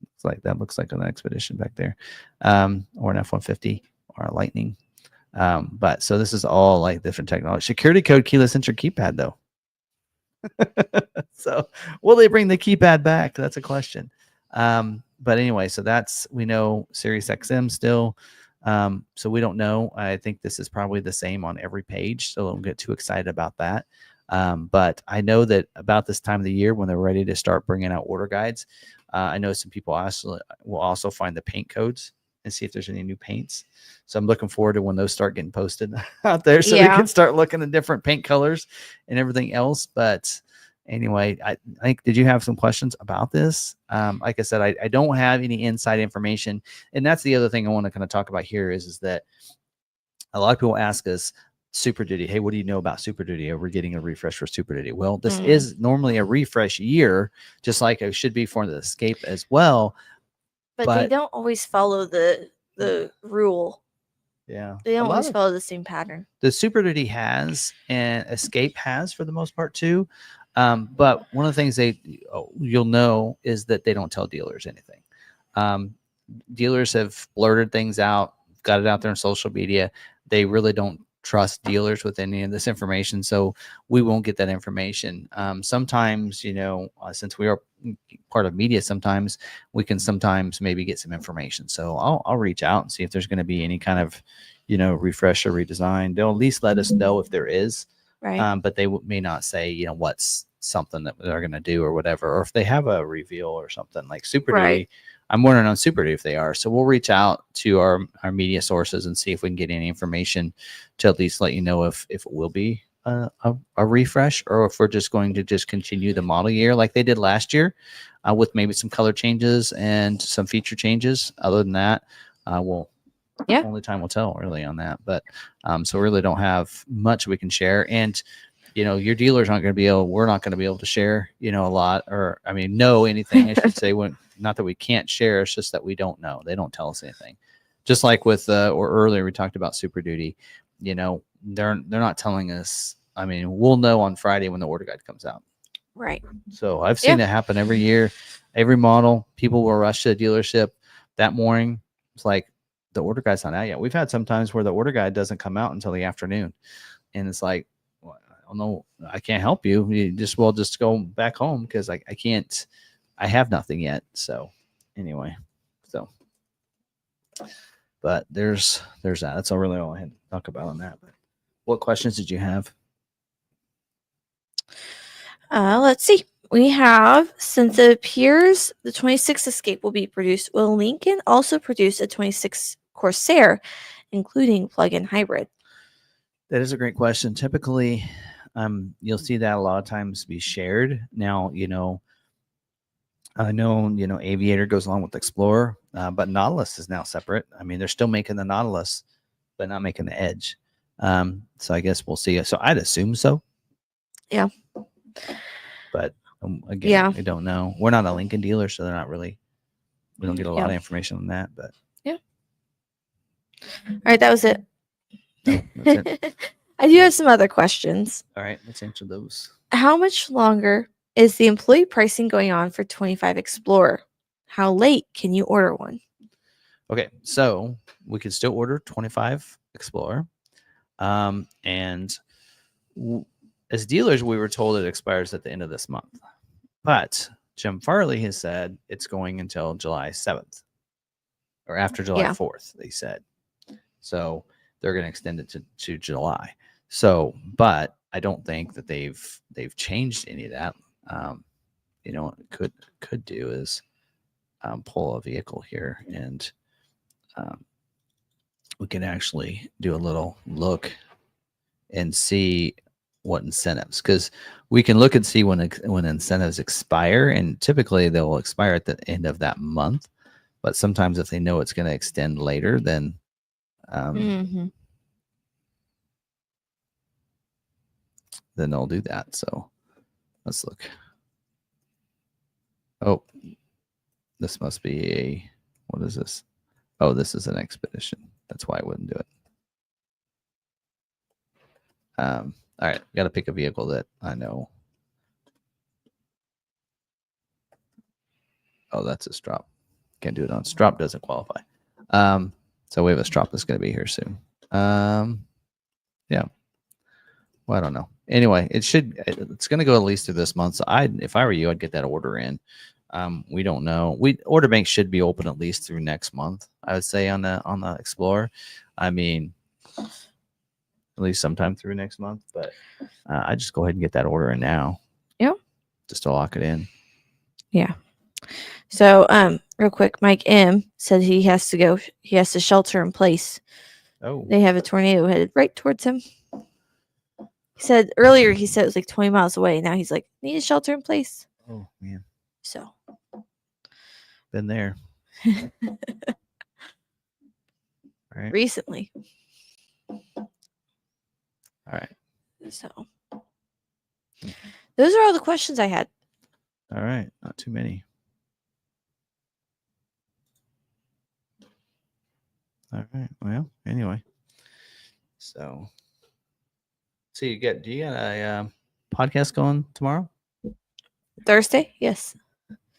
looks like that looks like an Expedition back there, or an F-150 or a Lightning. But so this is all like different technology. Security code keyless entry keypad though. So will they bring the keypad back? That's a question. But anyway, so that's, we know Sirius XM still. So we don't know. I think this is probably the same on every page, so don't get too excited about that. But I know that about this time of the year, when they're ready to start bringing out order guides, I know some people will also find the paint codes and see if there's any new paints. So I'm looking forward to when those start getting posted out there, so we can start looking at different paint colors and everything else. But anyway, I think, did you have some questions about this? Like I said, I don't have any inside information. And that's the other thing I want to kind of talk about here is that a lot of people ask us, Super Duty, hey, what do you know about Super Duty? Are we getting a refresh for Super Duty? Well, this is normally a refresh year, just like it should be for the Escape as well. But they don't always follow the rule. Yeah. They don't always follow the same pattern. The Super Duty has, and Escape has for the most part too. But one of the things you'll know is that they don't tell dealers anything. Dealers have blurted things out, got it out there on social media. They really don't trust dealers with any of this information, so we won't get that information. Sometimes, since we are part of media, sometimes we can maybe get some information. So I'll reach out and see if there's going to be any kind of refresh or redesign. They'll at least let us know if there is, right? But they may not say what's something that they're going to do or whatever, or if they have a reveal or something like Super Duty. I'm wondering on Super Duty if they are. So we'll reach out to our media sources and see if we can get any information to at least let you know if it will be a refresh, or if we're just going to just continue the model year like they did last year, with maybe some color changes and some feature changes. Other than that, only time will tell really on that. But so we really don't have much we can share. And your dealers aren't going to be able, we're not going to be able to share, a lot, or know anything, I should say. Not that we can't share, it's just that we don't know. They don't tell us anything. Just like with, or earlier we talked about Super Duty, they're not telling us. We'll know on Friday when the order guide comes out. Right. So I've seen it happen every year, every model. People will rush to the dealership that morning. It's like, the order guide's not out yet. We've had some times where the order guide doesn't come out until the afternoon. And it's like, well, I don't know, I can't help you. We'll just go back home because I can't, I have nothing yet. So anyway, but there's that. That's all I had to talk about on that. But what questions did you have? Let's see. We have, since it appears the 26 Escape will be produced, will Lincoln also produce a 26 Corsair, including plug-in hybrid? That is a great question. Typically, you'll see that a lot of times be shared. Now, I know, Aviator goes along with Explorer, but Nautilus is now separate. They're still making the Nautilus, but not making the Edge. So I guess we'll see. So I'd assume so. Yeah. But again, I don't know. We're not a Lincoln dealer, so they're not really, we don't get a lot of information on that. But yeah. All right, that was it. No, that's it. I do have some other questions. All right, let's answer those. How much longer is the employee pricing going on for 25 Explorer? How late can you order one? Okay, so we can still order 25 Explorer. And as dealers, we were told it expires at the end of this month. But Jim Farley has said it's going until July 7th or after July 4th, they said. So they're going to extend it to July. So, but I don't think that they've changed any of that. What it could do is pull a vehicle here, and we can actually do a little look and see what incentives, because we can look and see when incentives expire, and typically they'll expire at the end of that month. But sometimes if they know it's going to extend later, then then they'll do that. So let's look. Oh, This must be what is this? Oh, this is an expedition. That's why I wouldn't do it. All right, got to pick a vehicle that I know. Oh, that's a Strop. Can't do it on Strop. Doesn't qualify. So we have a Strop that's going to be here soon. Yeah. Well, I don't know. Anyway, it's going to go at least through this month. So if I were you, I'd get that order in. We don't know. Order bank should be open at least through next month. I would say on the Explorer. I mean, at least sometime through next month. But I just go ahead and get that order in now. Yep. Just to lock it in. Yeah. So, real quick, Mike M said he has to go. He has to shelter in place. Oh. They have a tornado headed right towards him. He said earlier, it was like 20 miles away. Now he's like, need a shelter in place. Oh, man. So. Been there. Right. Recently. All right. So. Those are all the questions I had. All right. Not too many. All right. Well, anyway. So do you got a podcast going tomorrow? Thursday? Yes.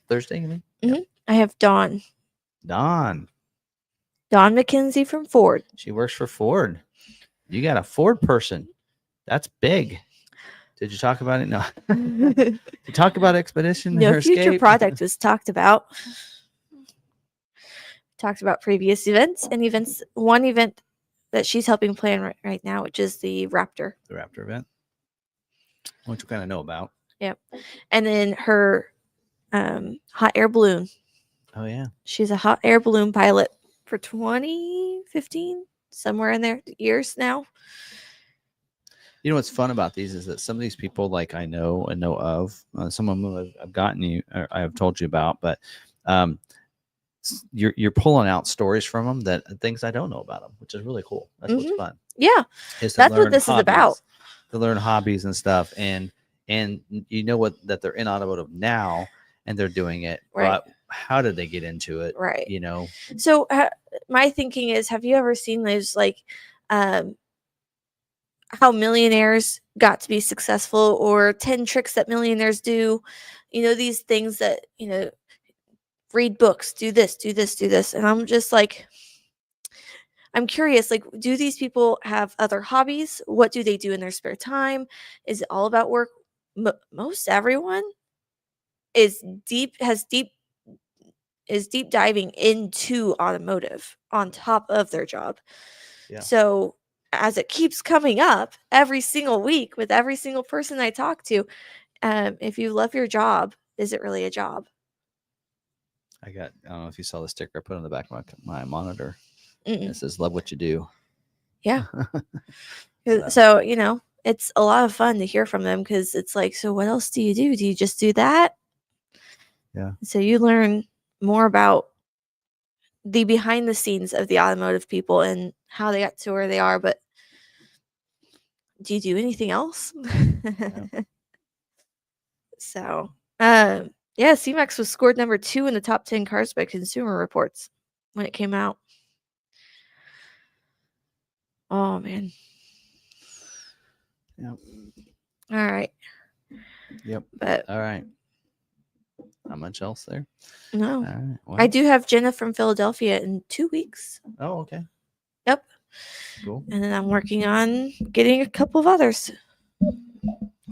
Thursday, you mean? Mm-hmm. Yep. I have Dawn McKenzie from Ford. She works for Ford. You got a Ford person. That's big. Did you talk about it? No. Did you talk about Expedition? No, future escape? product was talked about. Talked about previous events and events. One event that she's helping plan right now, which is the Raptor. The Raptor event. Which you kind of know about. Yep. And then her hot air balloon. Oh, yeah. She's a hot air balloon pilot for 2015, somewhere in there, years now. You know what's fun about these is that some of these people, like I know and know of, some of them I've gotten you, or I have told you about, but you're pulling out stories from them that things I don't know about them, which is really cool. That's what's fun. Yeah, that's what this is about. To learn hobbies and stuff, and you know that they're in automotive now and they're doing it, right? But how did they get into it? Right. You know. So my thinking is, have you ever seen those like? How millionaires got to be successful, or 10 tricks that millionaires do, these things that, read books, do this. And I'm just like, I'm curious, like, do these people have other hobbies? What do they do in their spare time? Is it all about work? Most everyone is deep diving into automotive on top of their job. Yeah. So as it keeps coming up every single week with every single person I talk to, if you love your job, is it really a job? I don't know if you saw the sticker I put on the back of my monitor. It says, love what you do. Yeah. So, it's a lot of fun to hear from them, because it's like, so what else do you do? Do you just do that? Yeah. So you learn more about the behind the scenes of the automotive people and how they got to where they are, but do you do anything else? Yeah. So, C-Max was scored number 2 in the top 10 cars by Consumer Reports when it came out. Oh, man. Yep. All right. Yep. But all right. Not much else there? No. All right. Well, I do have Jenna from Philadelphia in 2 weeks. Oh, okay. Yep. Cool. And then I'm working on getting a couple of others.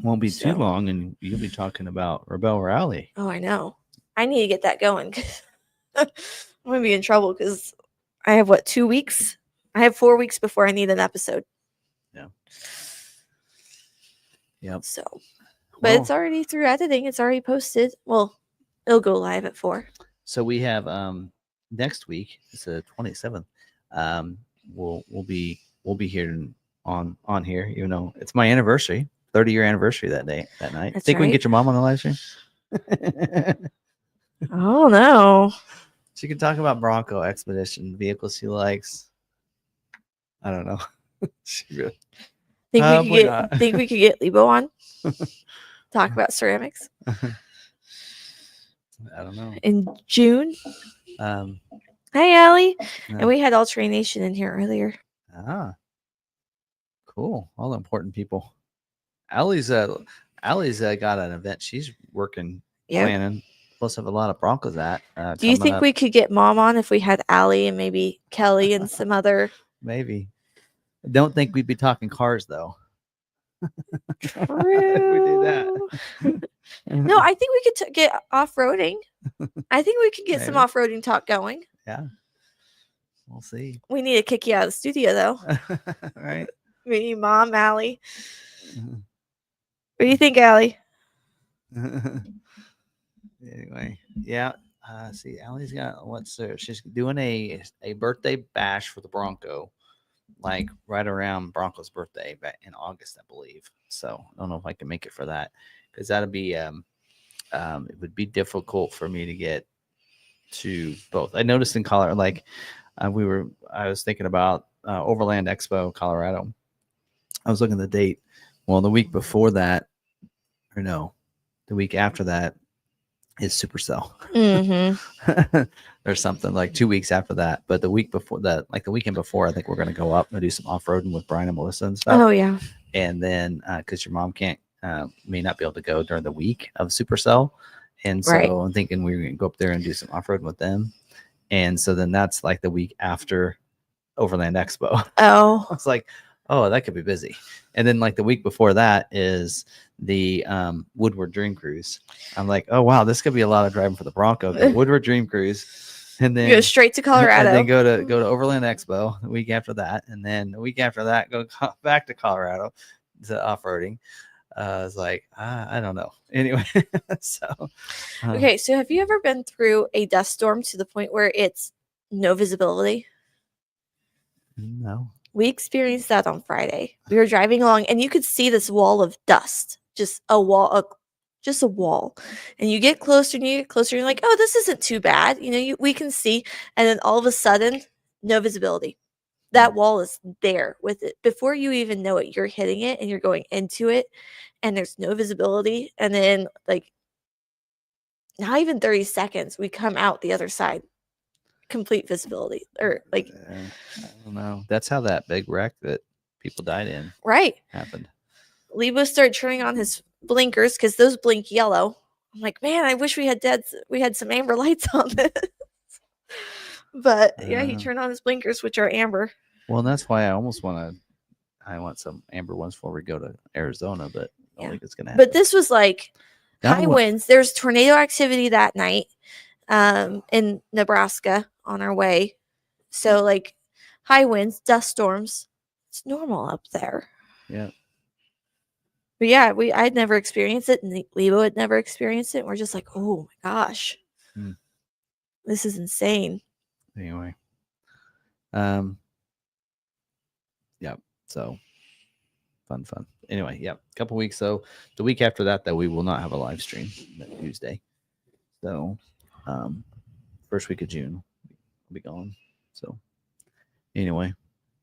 Won't be too long, and you'll be talking about Rebel Rally. Oh, I know. I need to get that going. I'm going to be in trouble because I have, 2 weeks? I have 4 weeks before I need an episode. Yeah. Yep. So, but it's already through editing. It's already posted. Well, it'll go live at 4. So we have next week. It's the 27th. We'll be here on here. You know, it's my anniversary, 30-year anniversary that night. That's Think right. we can get your mom on the live stream? Oh no. She can talk about Bronco Expedition vehicles she likes. I don't know. She really. Think we could get Lebo on? Talk about ceramics. I don't know. in June. Um, Hey, Allie. no. And we had All Train Nation in here earlier. Cool. All the important people. Allie's got an event she's working, Yep. planning. Plus, have a lot of Broncos at. Do you coming think up. we could get Mom on if we had Allie and maybe Kelly and some other? Maybe. I don't think we'd be talking cars though. True. If we do that. No, I think we could get off-roading. I think we could get some Maybe. off-roading talk going. Yeah. We'll see. We need to kick you out of the studio, though. Right. Me, Mom, Allie. What do you think, Allie? Anyway, yeah. See, Allie's got she's doing a birthday bash for the Bronco, like right around Bronco's birthday back in August, I believe. So I don't know if I can make it for that because that'd be it would be difficult for me to get to both. I noticed in Colorado, like I was thinking about Overland Expo, Colorado. I was looking at the date. Well, the week before that, or no, the week after that is Supercell. Mm-hmm. Or something like 2 weeks after that. But the week before that, like the weekend before, I think we're going to go up and do some off-roading with Brian and Melissa and stuff. Oh, yeah. And then because your mom may not be able to go during the week of Supercell. And so Right. I'm thinking we're going to go up there and do some off-roading with them. And so then that's like the week after Overland Expo. Oh. I was like, oh, that could be busy. And then like the week before that is the Woodward Dream Cruise. I'm like, oh wow, this could be a lot of driving for the Bronco. The Woodward Dream Cruise, and then Go straight to Colorado. and then go to Overland Expo the week after that, and then the week after that go back to Colorado to off-roading. I was like, I don't know. Anyway, so Okay, so have you ever been through a dust storm to the point where it's no visibility? No. We experienced that on Friday. We were driving along and you could see this wall of dust, just a wall. And you get closer and you get closer and you're like, oh, this isn't too bad. We can see. And then all of a sudden, no visibility. That wall is there with it. Before you even know it, you're hitting it and you're going into it and there's no visibility. And then like not even 30 seconds, we come out the other side. Complete visibility. Or like I don't know. That's how that big wreck that people died in right. happened. Lebo started turning on his blinkers because those blink yellow. I'm like, man, I wish we had some amber lights on this. But yeah, he turned on his blinkers, which are amber. Well, that's why I want some amber ones before we go to Arizona, but I don't think it's gonna happen. But this was like high winds. There's tornado activity that night in Nebraska on our way. So like high winds, dust storms. It's normal up there. Yeah. But yeah, I'd never experienced it, and Lebo had never experienced it. And we're just like, oh my gosh, this is insane. Anyway, yeah. So fun. Anyway, yeah. A couple weeks though. The week after that, we will not have a live stream that Tuesday. So, first week of June, I'll be gone. So, anyway,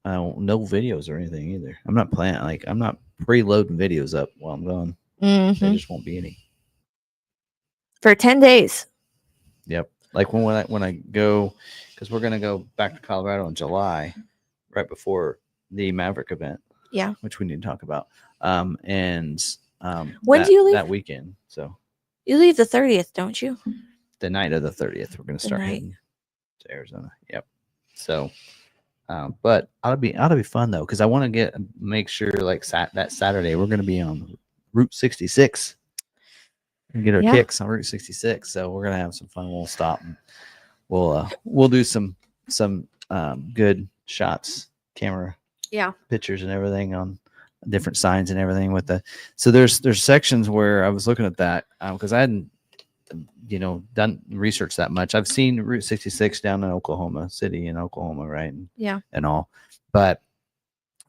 no videos or anything either. I'm not planning. Like I'm not preloading videos up while I'm gone. There just won't be any for 10 days. Yep. Like when I go, because we're gonna go back to Colorado in July, right before the Maverick event. Yeah. Which we need to talk about. When do you leave? That weekend. So you leave the 30th, don't you? The night of the 30th, we're gonna start heading to Arizona. Yep. So. But ought to be fun though, because I want to make sure like that Saturday we're going to be on Route 66 and get our kicks on Route 66. So we're gonna have some fun. We'll stop and we'll do some good shots, camera, pictures and everything on different signs and everything with the. So there's sections where I was looking at that because I hadn't done research that much. I've seen Route 66 down in Oklahoma City in Oklahoma, right? And all, but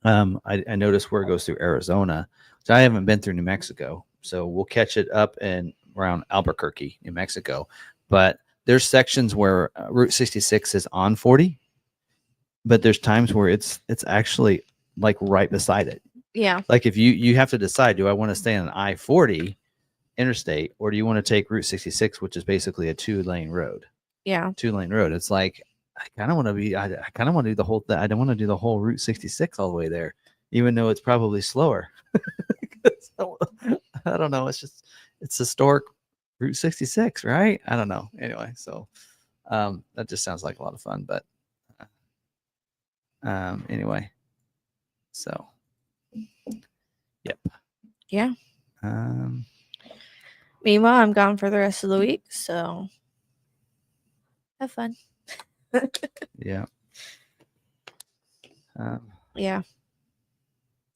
I noticed where it goes through Arizona. So I haven't been through New Mexico, so we'll catch it up and around Albuquerque, New Mexico. But there's sections where Route 66 is on 40, but there's times where it's actually like right beside it. Yeah. Like if you have to decide, do I want to stay on I-40 interstate, or do you want to take Route 66, which is basically a 2-lane road? Yeah. 2-lane road. It's like I kind of want to be. I kind of want to do the whole. I don't want to do the whole Route 66 all the way there, even though it's probably slower. So, I don't know. It's historic Route 66, right? I don't know. Anyway, so that just sounds like a lot of fun. But anyway, so yep. Yeah. Um, Meanwhile, I'm gone for the rest of the week, so have fun. yeah. Yeah.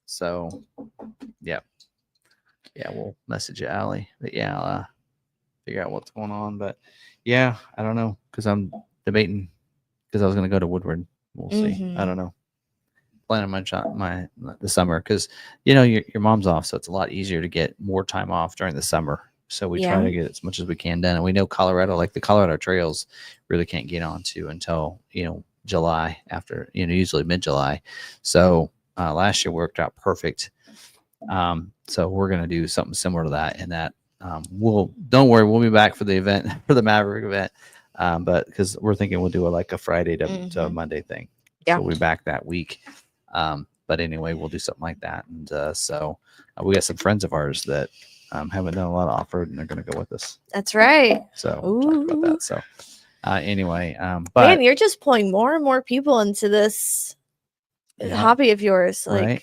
So, yeah. Yeah, we'll message you, Allie. But yeah, I'll figure out what's going on. But yeah, I don't know because I'm debating because I was going to go to Woodward. We'll see. I don't know. Planning my the summer because your mom's off, so it's a lot easier to get more time off during the summer. So we try to get as much as we can done. And we know Colorado, like the Colorado trails, really can't get onto until July after usually mid-July. So last year worked out perfect. So we're gonna do something similar to that, and that don't worry, we'll be back for the event for the Maverick event. But because we're thinking we'll do a Friday to Monday thing. Yeah. So we'll be back that week. But anyway, we'll do something like that. And so we got some friends of ours that haven't done a lot of off-road, and they're going to go with us. That's right. So we'll talk about that. So anyway, but man, you're just pulling more and more people into this hobby of yours. Like, right.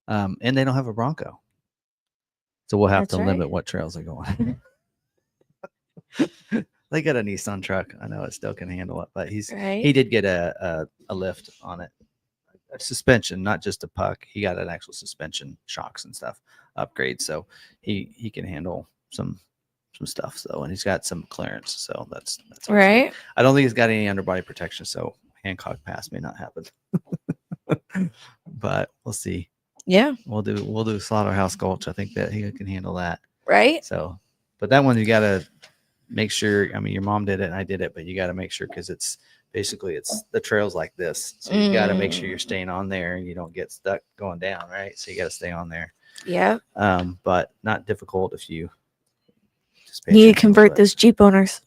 And they don't have a Bronco. So we'll have to limit what trails they go on. They got a Nissan truck. I know it still can handle it, but he did get a lift on it. A suspension, not just a puck. He got an actual suspension, shocks and stuff upgrade. So he can handle some stuff. So, and he's got some clearance. So that's right. Good. I don't think he's got any underbody protection. So Hancock Pass may not happen, but we'll see. Yeah. We'll do Slaughterhouse Gulch. I think that he can handle that. Right. So, but that one you got to make sure. I mean, your mom did it and I did it, but you got to make sure because it's the trails like this. So you got to make sure you're staying on there and you don't get stuck going down. Right. So you got to stay on there. Yeah. But not difficult if you just need to convert those Jeep owners.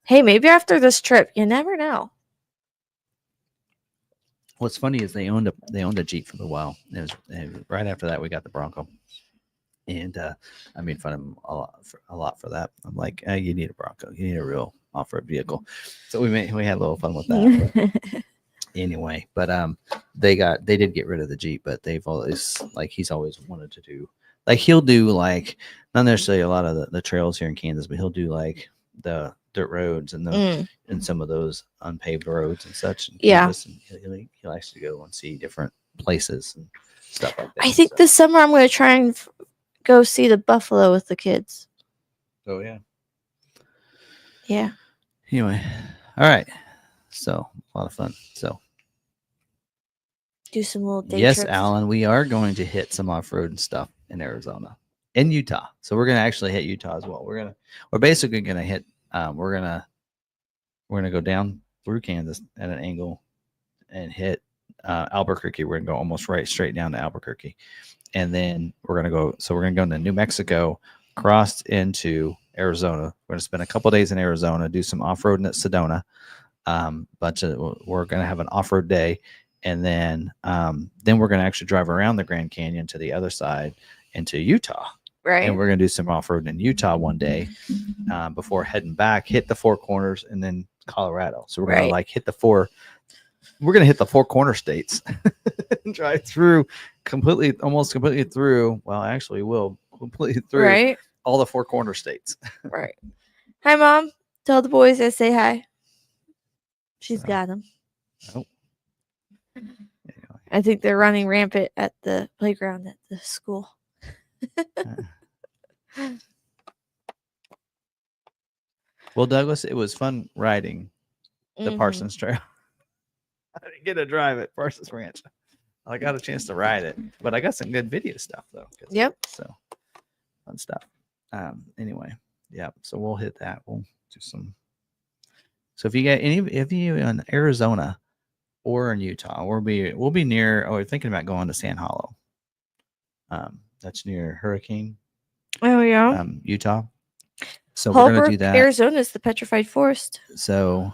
Hey, maybe after this trip, you never know. What's funny is they owned a Jeep for a while. And right after that, we got the Bronco. And I made fun of him a lot for that. I'm like, you need a Bronco. You need a real off-road vehicle. So we had a little fun with that. Anyway, but they did get rid of the Jeep, but they've always he's always wanted to do he'll do not necessarily a lot of the trails here in Kansas, but he'll do the dirt roads and and some of those unpaved roads and such. And Kansas, and he likes to go and see different places and stuff like that. I think this summer I'm going to try and go see the buffalo with the kids. Oh yeah. Yeah. Anyway, all right. So a lot of fun. So do some little day yes, trips. Alan, we are going to hit some off-road and stuff in Arizona, in Utah. So we're going to actually hit Utah as well. We're basically going to hit. We're gonna go down through Kansas at an angle and hit Albuquerque. We're gonna go almost straight down to Albuquerque, and then we're gonna go into New Mexico, cross into Arizona. We're gonna spend a couple days in Arizona, do some off-roading at Sedona. We're gonna have an off-road day, and then we're gonna actually drive around the Grand Canyon to the other side into Utah. Right. And we're going to do some off-road in Utah one day before heading back, hit the Four Corners, and then Colorado. So we're going to hit we're going to hit the Four Corner states and drive through almost completely through. Well, actually we'll completely through all the Four Corner states. Right. Hi, Mom. Tell the boys I say hi. She's got them. Oh. Anyway. I think they're running rampant at the playground at the school. Well, Douglas, it was fun riding the Parsons Trail. I didn't get to drive it, Parsons Ranch. I got a chance to ride it, but I got some good video stuff though. Yep. So fun stuff. Anyway, yeah. So we'll hit that. We'll do some. So if you get if you in Arizona or in Utah, we'll be near. Oh, we're thinking about going to San Hollow. That's near Hurricane. Oh yeah. Utah. So we're gonna do Hallbrook, that. Arizona is the petrified forest. So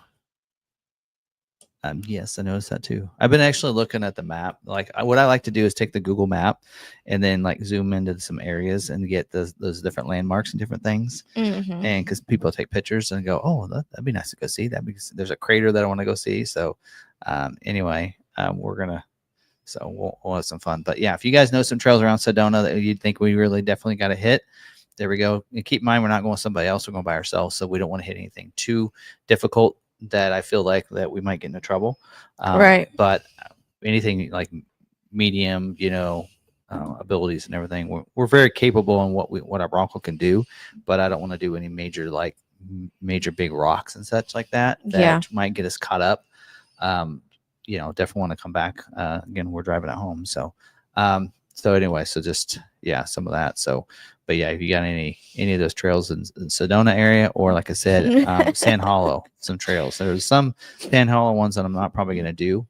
yes, I noticed that too. I've been actually looking at the map. Like what I like to do is take the Google map and then like zoom into some areas and get those different landmarks and different things. Mm-hmm. And because people take pictures and go, oh, that'd be nice to go see that because there's a crater that I want to go see. So anyway, we're gonna. So we'll have some fun. But yeah, if you guys know some trails around Sedona that you'd think we really definitely got to hit, there we go. And keep in mind, we're not going with somebody else. We're going by ourselves. So we don't want to hit anything too difficult that I feel like that we might get into trouble. Right. But anything like medium, abilities and everything, we're very capable in what our Bronco can do. But I don't want to do any major big rocks and such like that might get us caught up. Definitely want to come back. Again, we're driving at home. So anyway, so just, some of that. So, but yeah, if you got any of those trails in Sedona area, or like I said, Sand Hollow, some trails, there's some Sand Hollow ones that I'm not probably going to do,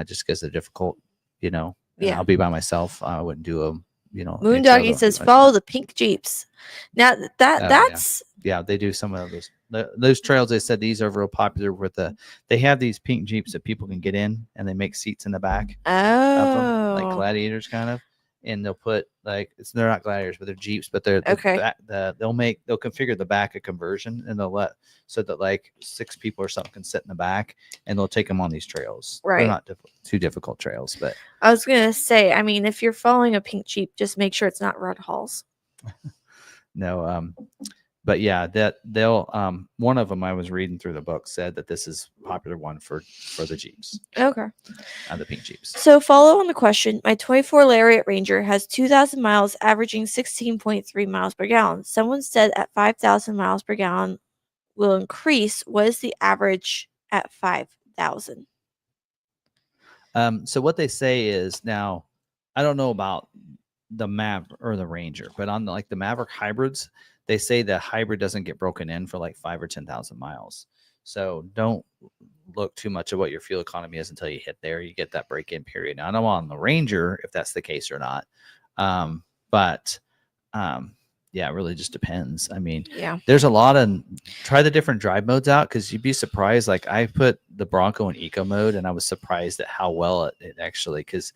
just because they're difficult, and I'll be by myself. I wouldn't do them, Moondoggy says follow the pink Jeeps. Now that's yeah, they do some of those trails. They said these are real popular they have these pink Jeeps that people can get in, and they make seats in the back of them, like gladiators kind of, and they'll put they're not gladiators, but they're Jeeps, but they'll configure the back a conversion, and they'll let so that like 6 people or something can sit in the back, and they'll take them on these trails. Right. They're not too difficult trails, but I was gonna say, I mean, if you're following a pink Jeep, just make sure it's not Red Halls. No, but yeah, that they'll one of them I was reading through the book said that this is a popular one for the Jeeps. Okay. The pink Jeeps. So follow on the question. My 24 Lariat Ranger has 2,000 miles, averaging 16.3 miles per gallon. Someone said at 5,000 miles per gallon will increase. What is the average at 5,000? So what they say is, now I don't know about the Maverick or the Ranger, but on the Maverick hybrids, they say the hybrid doesn't get broken in for like 5,000 or 10,000 miles. So don't look too much at what your fuel economy is until you hit there. You get that break-in period. Now, I don't know on the Ranger if that's the case or not, but yeah, it really just depends. I mean, there's a lot of try the different drive modes out, because you'd be surprised. Like I put the Bronco in eco mode, and I was surprised at how well it actually, because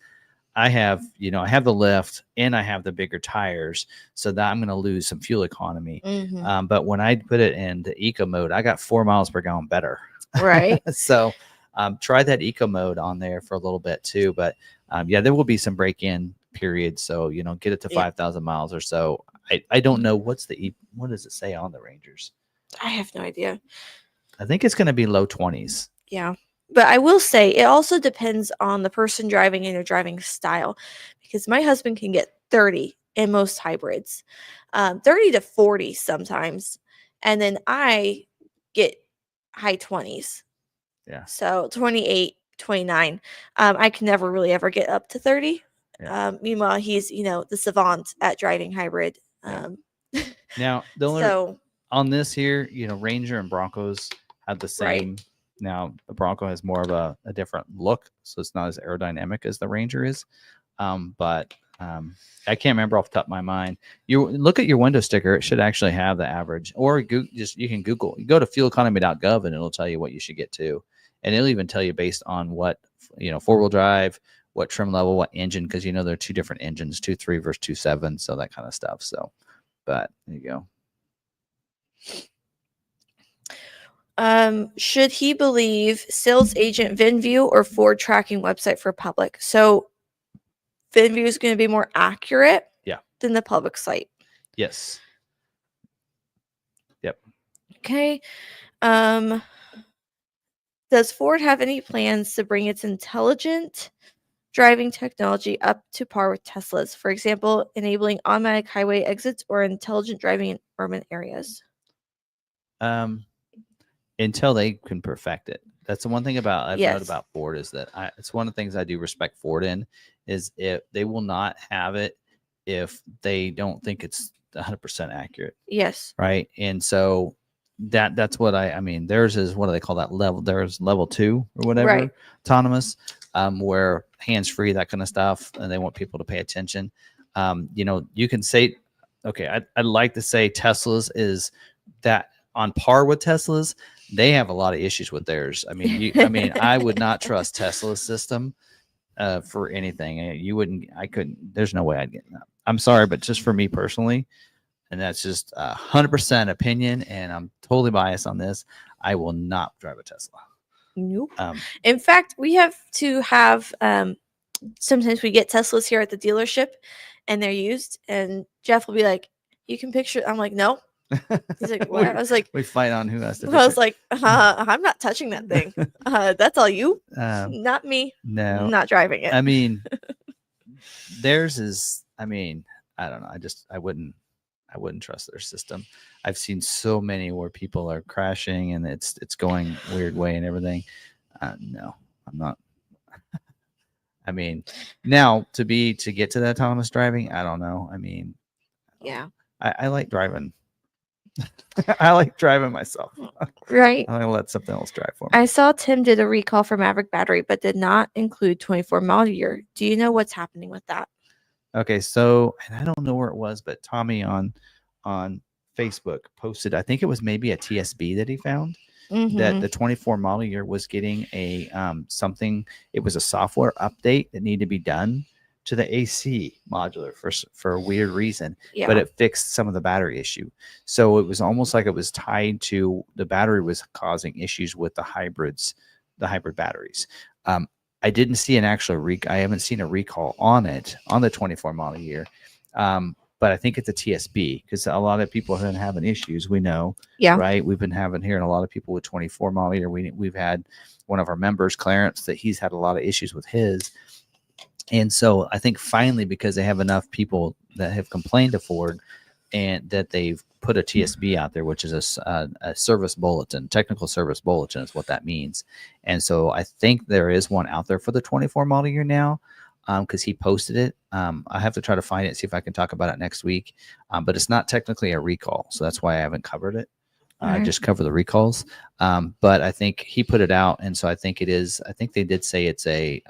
I have the lift and I have the bigger tires, so that I'm going to lose some fuel economy. Mm-hmm. But when I put it in the eco mode, I got 4 miles per gallon better. Right. So try that eco mode on there for a little bit too. But there will be some break-in periods. So, get it to 5,000 miles or so. I don't know what does it say on the Rangers? I have no idea. I think it's going to be low 20s. Yeah. But I will say it also depends on the person driving and their driving style, because my husband can get 30 in most hybrids, 30 to 40 sometimes. And then I get high 20s. Yeah. So 28, 29. I can never really ever get up to 30. Yeah. Meanwhile, he's, the savant at driving hybrid. Now, the only on this here, Ranger and Broncos have the same. Right. Now, the Bronco has more of a different look, so it's not as aerodynamic as the Ranger is. But I can't remember off the top of my mind. You look at your window sticker; it should actually have the average. Or you can Google. You go to fueleconomy.gov, and it'll tell you what you should get to, and it'll even tell you based on what 4-wheel drive, what trim level, what engine, because there are 2 different engines, 2.3 versus 2.7, so that kind of stuff. So, but there you go. Should he believe sales agent VinView or Ford tracking website for public? So VinView is going to be more accurate than the public site. Yes. Yep. Okay. Does Ford have any plans to bring its intelligent driving technology up to par with Tesla's? For example, enabling automatic highway exits or intelligent driving in urban areas? Until they can perfect it. That's the one thing I've noted about Ford, is that it's one of the things I do respect Ford in, is if they will not have it if they don't think it's 100% accurate. Yes. Right. And so that's what I mean, theirs is, what do they call that level? There's level 2 or whatever, autonomous, where hands-free, that kind of stuff. And they want people to pay attention. You can say, okay, I'd like to say Tesla's is that on par with Tesla's. They have a lot of issues with theirs. I mean, I would not trust Tesla's system for anything. You wouldn't. I couldn't. There's no way I'd get that. I'm sorry, but just for me personally, and that's just 100% opinion, and I'm totally biased on this. I will not drive a Tesla. Nope. In fact, we have to have. Sometimes we get Teslas here at the dealership, and they're used. And Jeff will be like, "You can picture." I'm like, "No." He's like, "What?" I was like, we fight on who has to. I was like, "I'm not touching that thing. That's all you, not me. No, I'm not driving it." I mean, theirs is. I mean, I don't know. I wouldn't trust their system. I've seen so many where people are crashing and it's going weird way and everything. No, I'm not. I mean, now to get to that autonomous driving, I don't know. I mean, yeah, I like driving. I like driving myself. Right. I let something else drive for me. I saw Tim did a recall for Maverick battery, but did not include 24 model year. Do you know what's happening with that? Okay, so and I don't know where it was, but Tommy on Facebook posted. I think it was maybe a TSB that he found. That the 24 model year was getting a something. It was a software update that needed to be done to the AC modular for a weird reason, but it fixed some of the battery issue. So it was almost like it was tied to the battery was causing issues with the hybrid batteries. I didn't see an actual I haven't seen a recall on it on the 24 model year. But I think it's a TSB because a lot of people have been having issues. We know, right? We've been hearing a lot of people with 24 model year. We've had one of our members, Clarence, that he's had a lot of issues with his. And so I think finally, because they have enough people that have complained to Ford and that they've put a TSB out there, which is a service bulletin, technical service bulletin is what that means. And so I think there is one out there for the 24 model year now. Because he posted it. I have to try to find it, see if I can talk about it next week. But it's not technically a recall, so that's why I haven't covered it. I just cover the recalls. But I think he put it out, and so I think it is. I think they did say it's a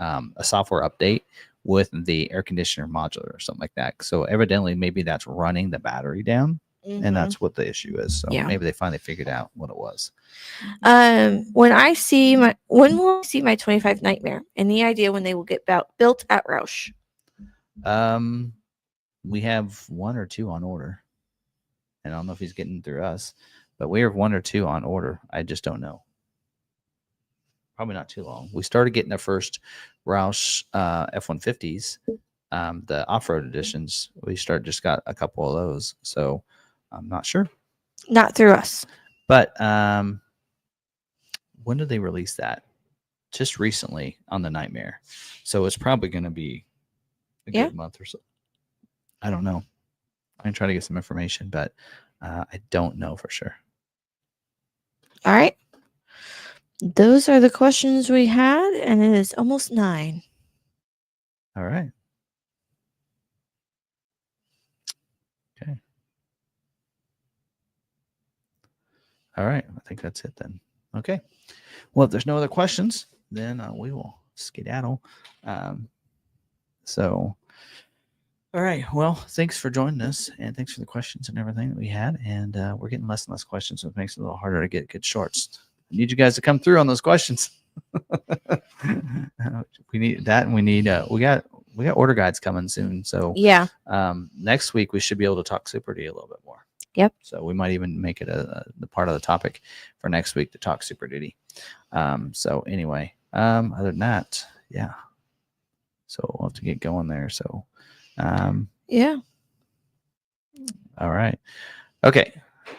software update with the air conditioner modular or something like that. So evidently, maybe that's running the battery down, and that's what the issue is. So maybe they finally figured out what it was. When will I see my 25 Nightmare? Any idea when they will get built at Roush? We have 1 or 2 on order. And I don't know if he's getting through us, but we have 1 or 2 on order. I just don't know. Probably not too long. We started getting the first Roush F-150s, the off-road editions. We just got a couple of those. So I'm not sure. Not through us. But when did they release that? Just recently on the Nightmare. So it's probably going to be a good month or so. I don't know. I'm trying to get some information, but I don't know for sure. All right. Those are the questions we had, and it is almost 9. All right. Okay. All right. I think that's it then. Okay. Well, if there's no other questions, then we will skedaddle. So, all right. Well, thanks for joining us, and thanks for the questions and everything that we had. And we're getting less and less questions, so it makes it a little harder to get good shorts. I need you guys to come through on those questions. We need that, and we need we got order guides coming soon. So next week we should be able to talk Super D a little bit more. Yep. So we might even make it the part of the topic for next week to talk Super Duty. So anyway, other than that, yeah. So we'll have to get going there. So, yeah. All right. Okay.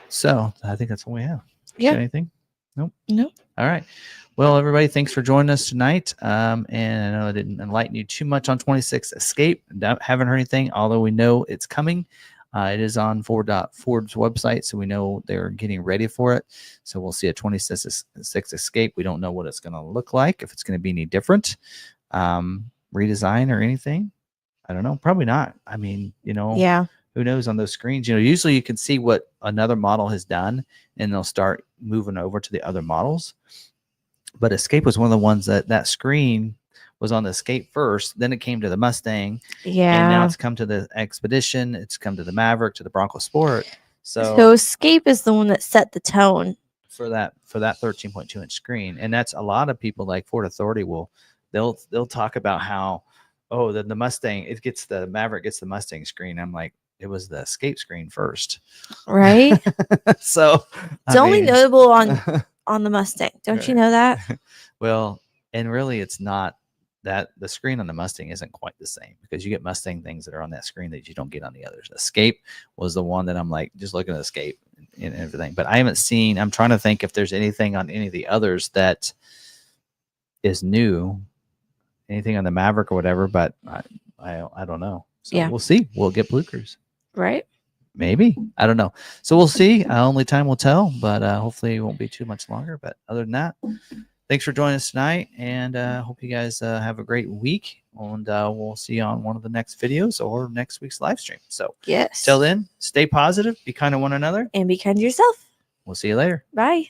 So I think that's all we have. Yeah. Anything? Nope. Nope. All right. Well, everybody, thanks for joining us tonight. And I know I didn't enlighten you too much on 26 Escape. Haven't heard anything, although we know it's coming. It is on Ford's website, so we know they're getting ready for it. So we'll see a 26 Escape. We don't know what it's going to look like, if it's going to be any different, redesign or anything. I don't know. Probably not. I mean, who knows on those screens? Usually you can see what another model has done, and they'll start moving over to the other models. But Escape was one of the ones that screen was on the Escape first. Then it came to the Mustang, and now Yeah. it's come to the Expedition. It's come to the Maverick, to the Bronco Sport. So Escape is the one that set the tone. for that 13.2 inch screen, and that's a lot of people like Ford Authority they'll talk about how the Mustang, the Maverick gets the Mustang screen. I'm like, it was the Escape screen first, Right? so It's only notable on the Mustang. Don't you know that? Well, and really it's not that the screen on the Mustang isn't quite the same, because you get Mustang things that are on that screen that you don't get on the others. Escape was the one that I'm like, just looking at Escape and everything, but I haven't seen, I'm trying to think if there's anything on any of the others that is new, anything on the Maverick or whatever, but I don't know. So Yeah. we'll see. We'll get Blue Cruise. Right? Maybe. I don't know. So we'll see. Only time will tell, but hopefully it won't be too much longer. But other than that, thanks for joining us tonight, and hope you guys have a great week, and we'll see you on one of the next videos or next week's live stream. So Yes. till then, stay positive, be kind to one another. And be kind to yourself. We'll see you later. Bye.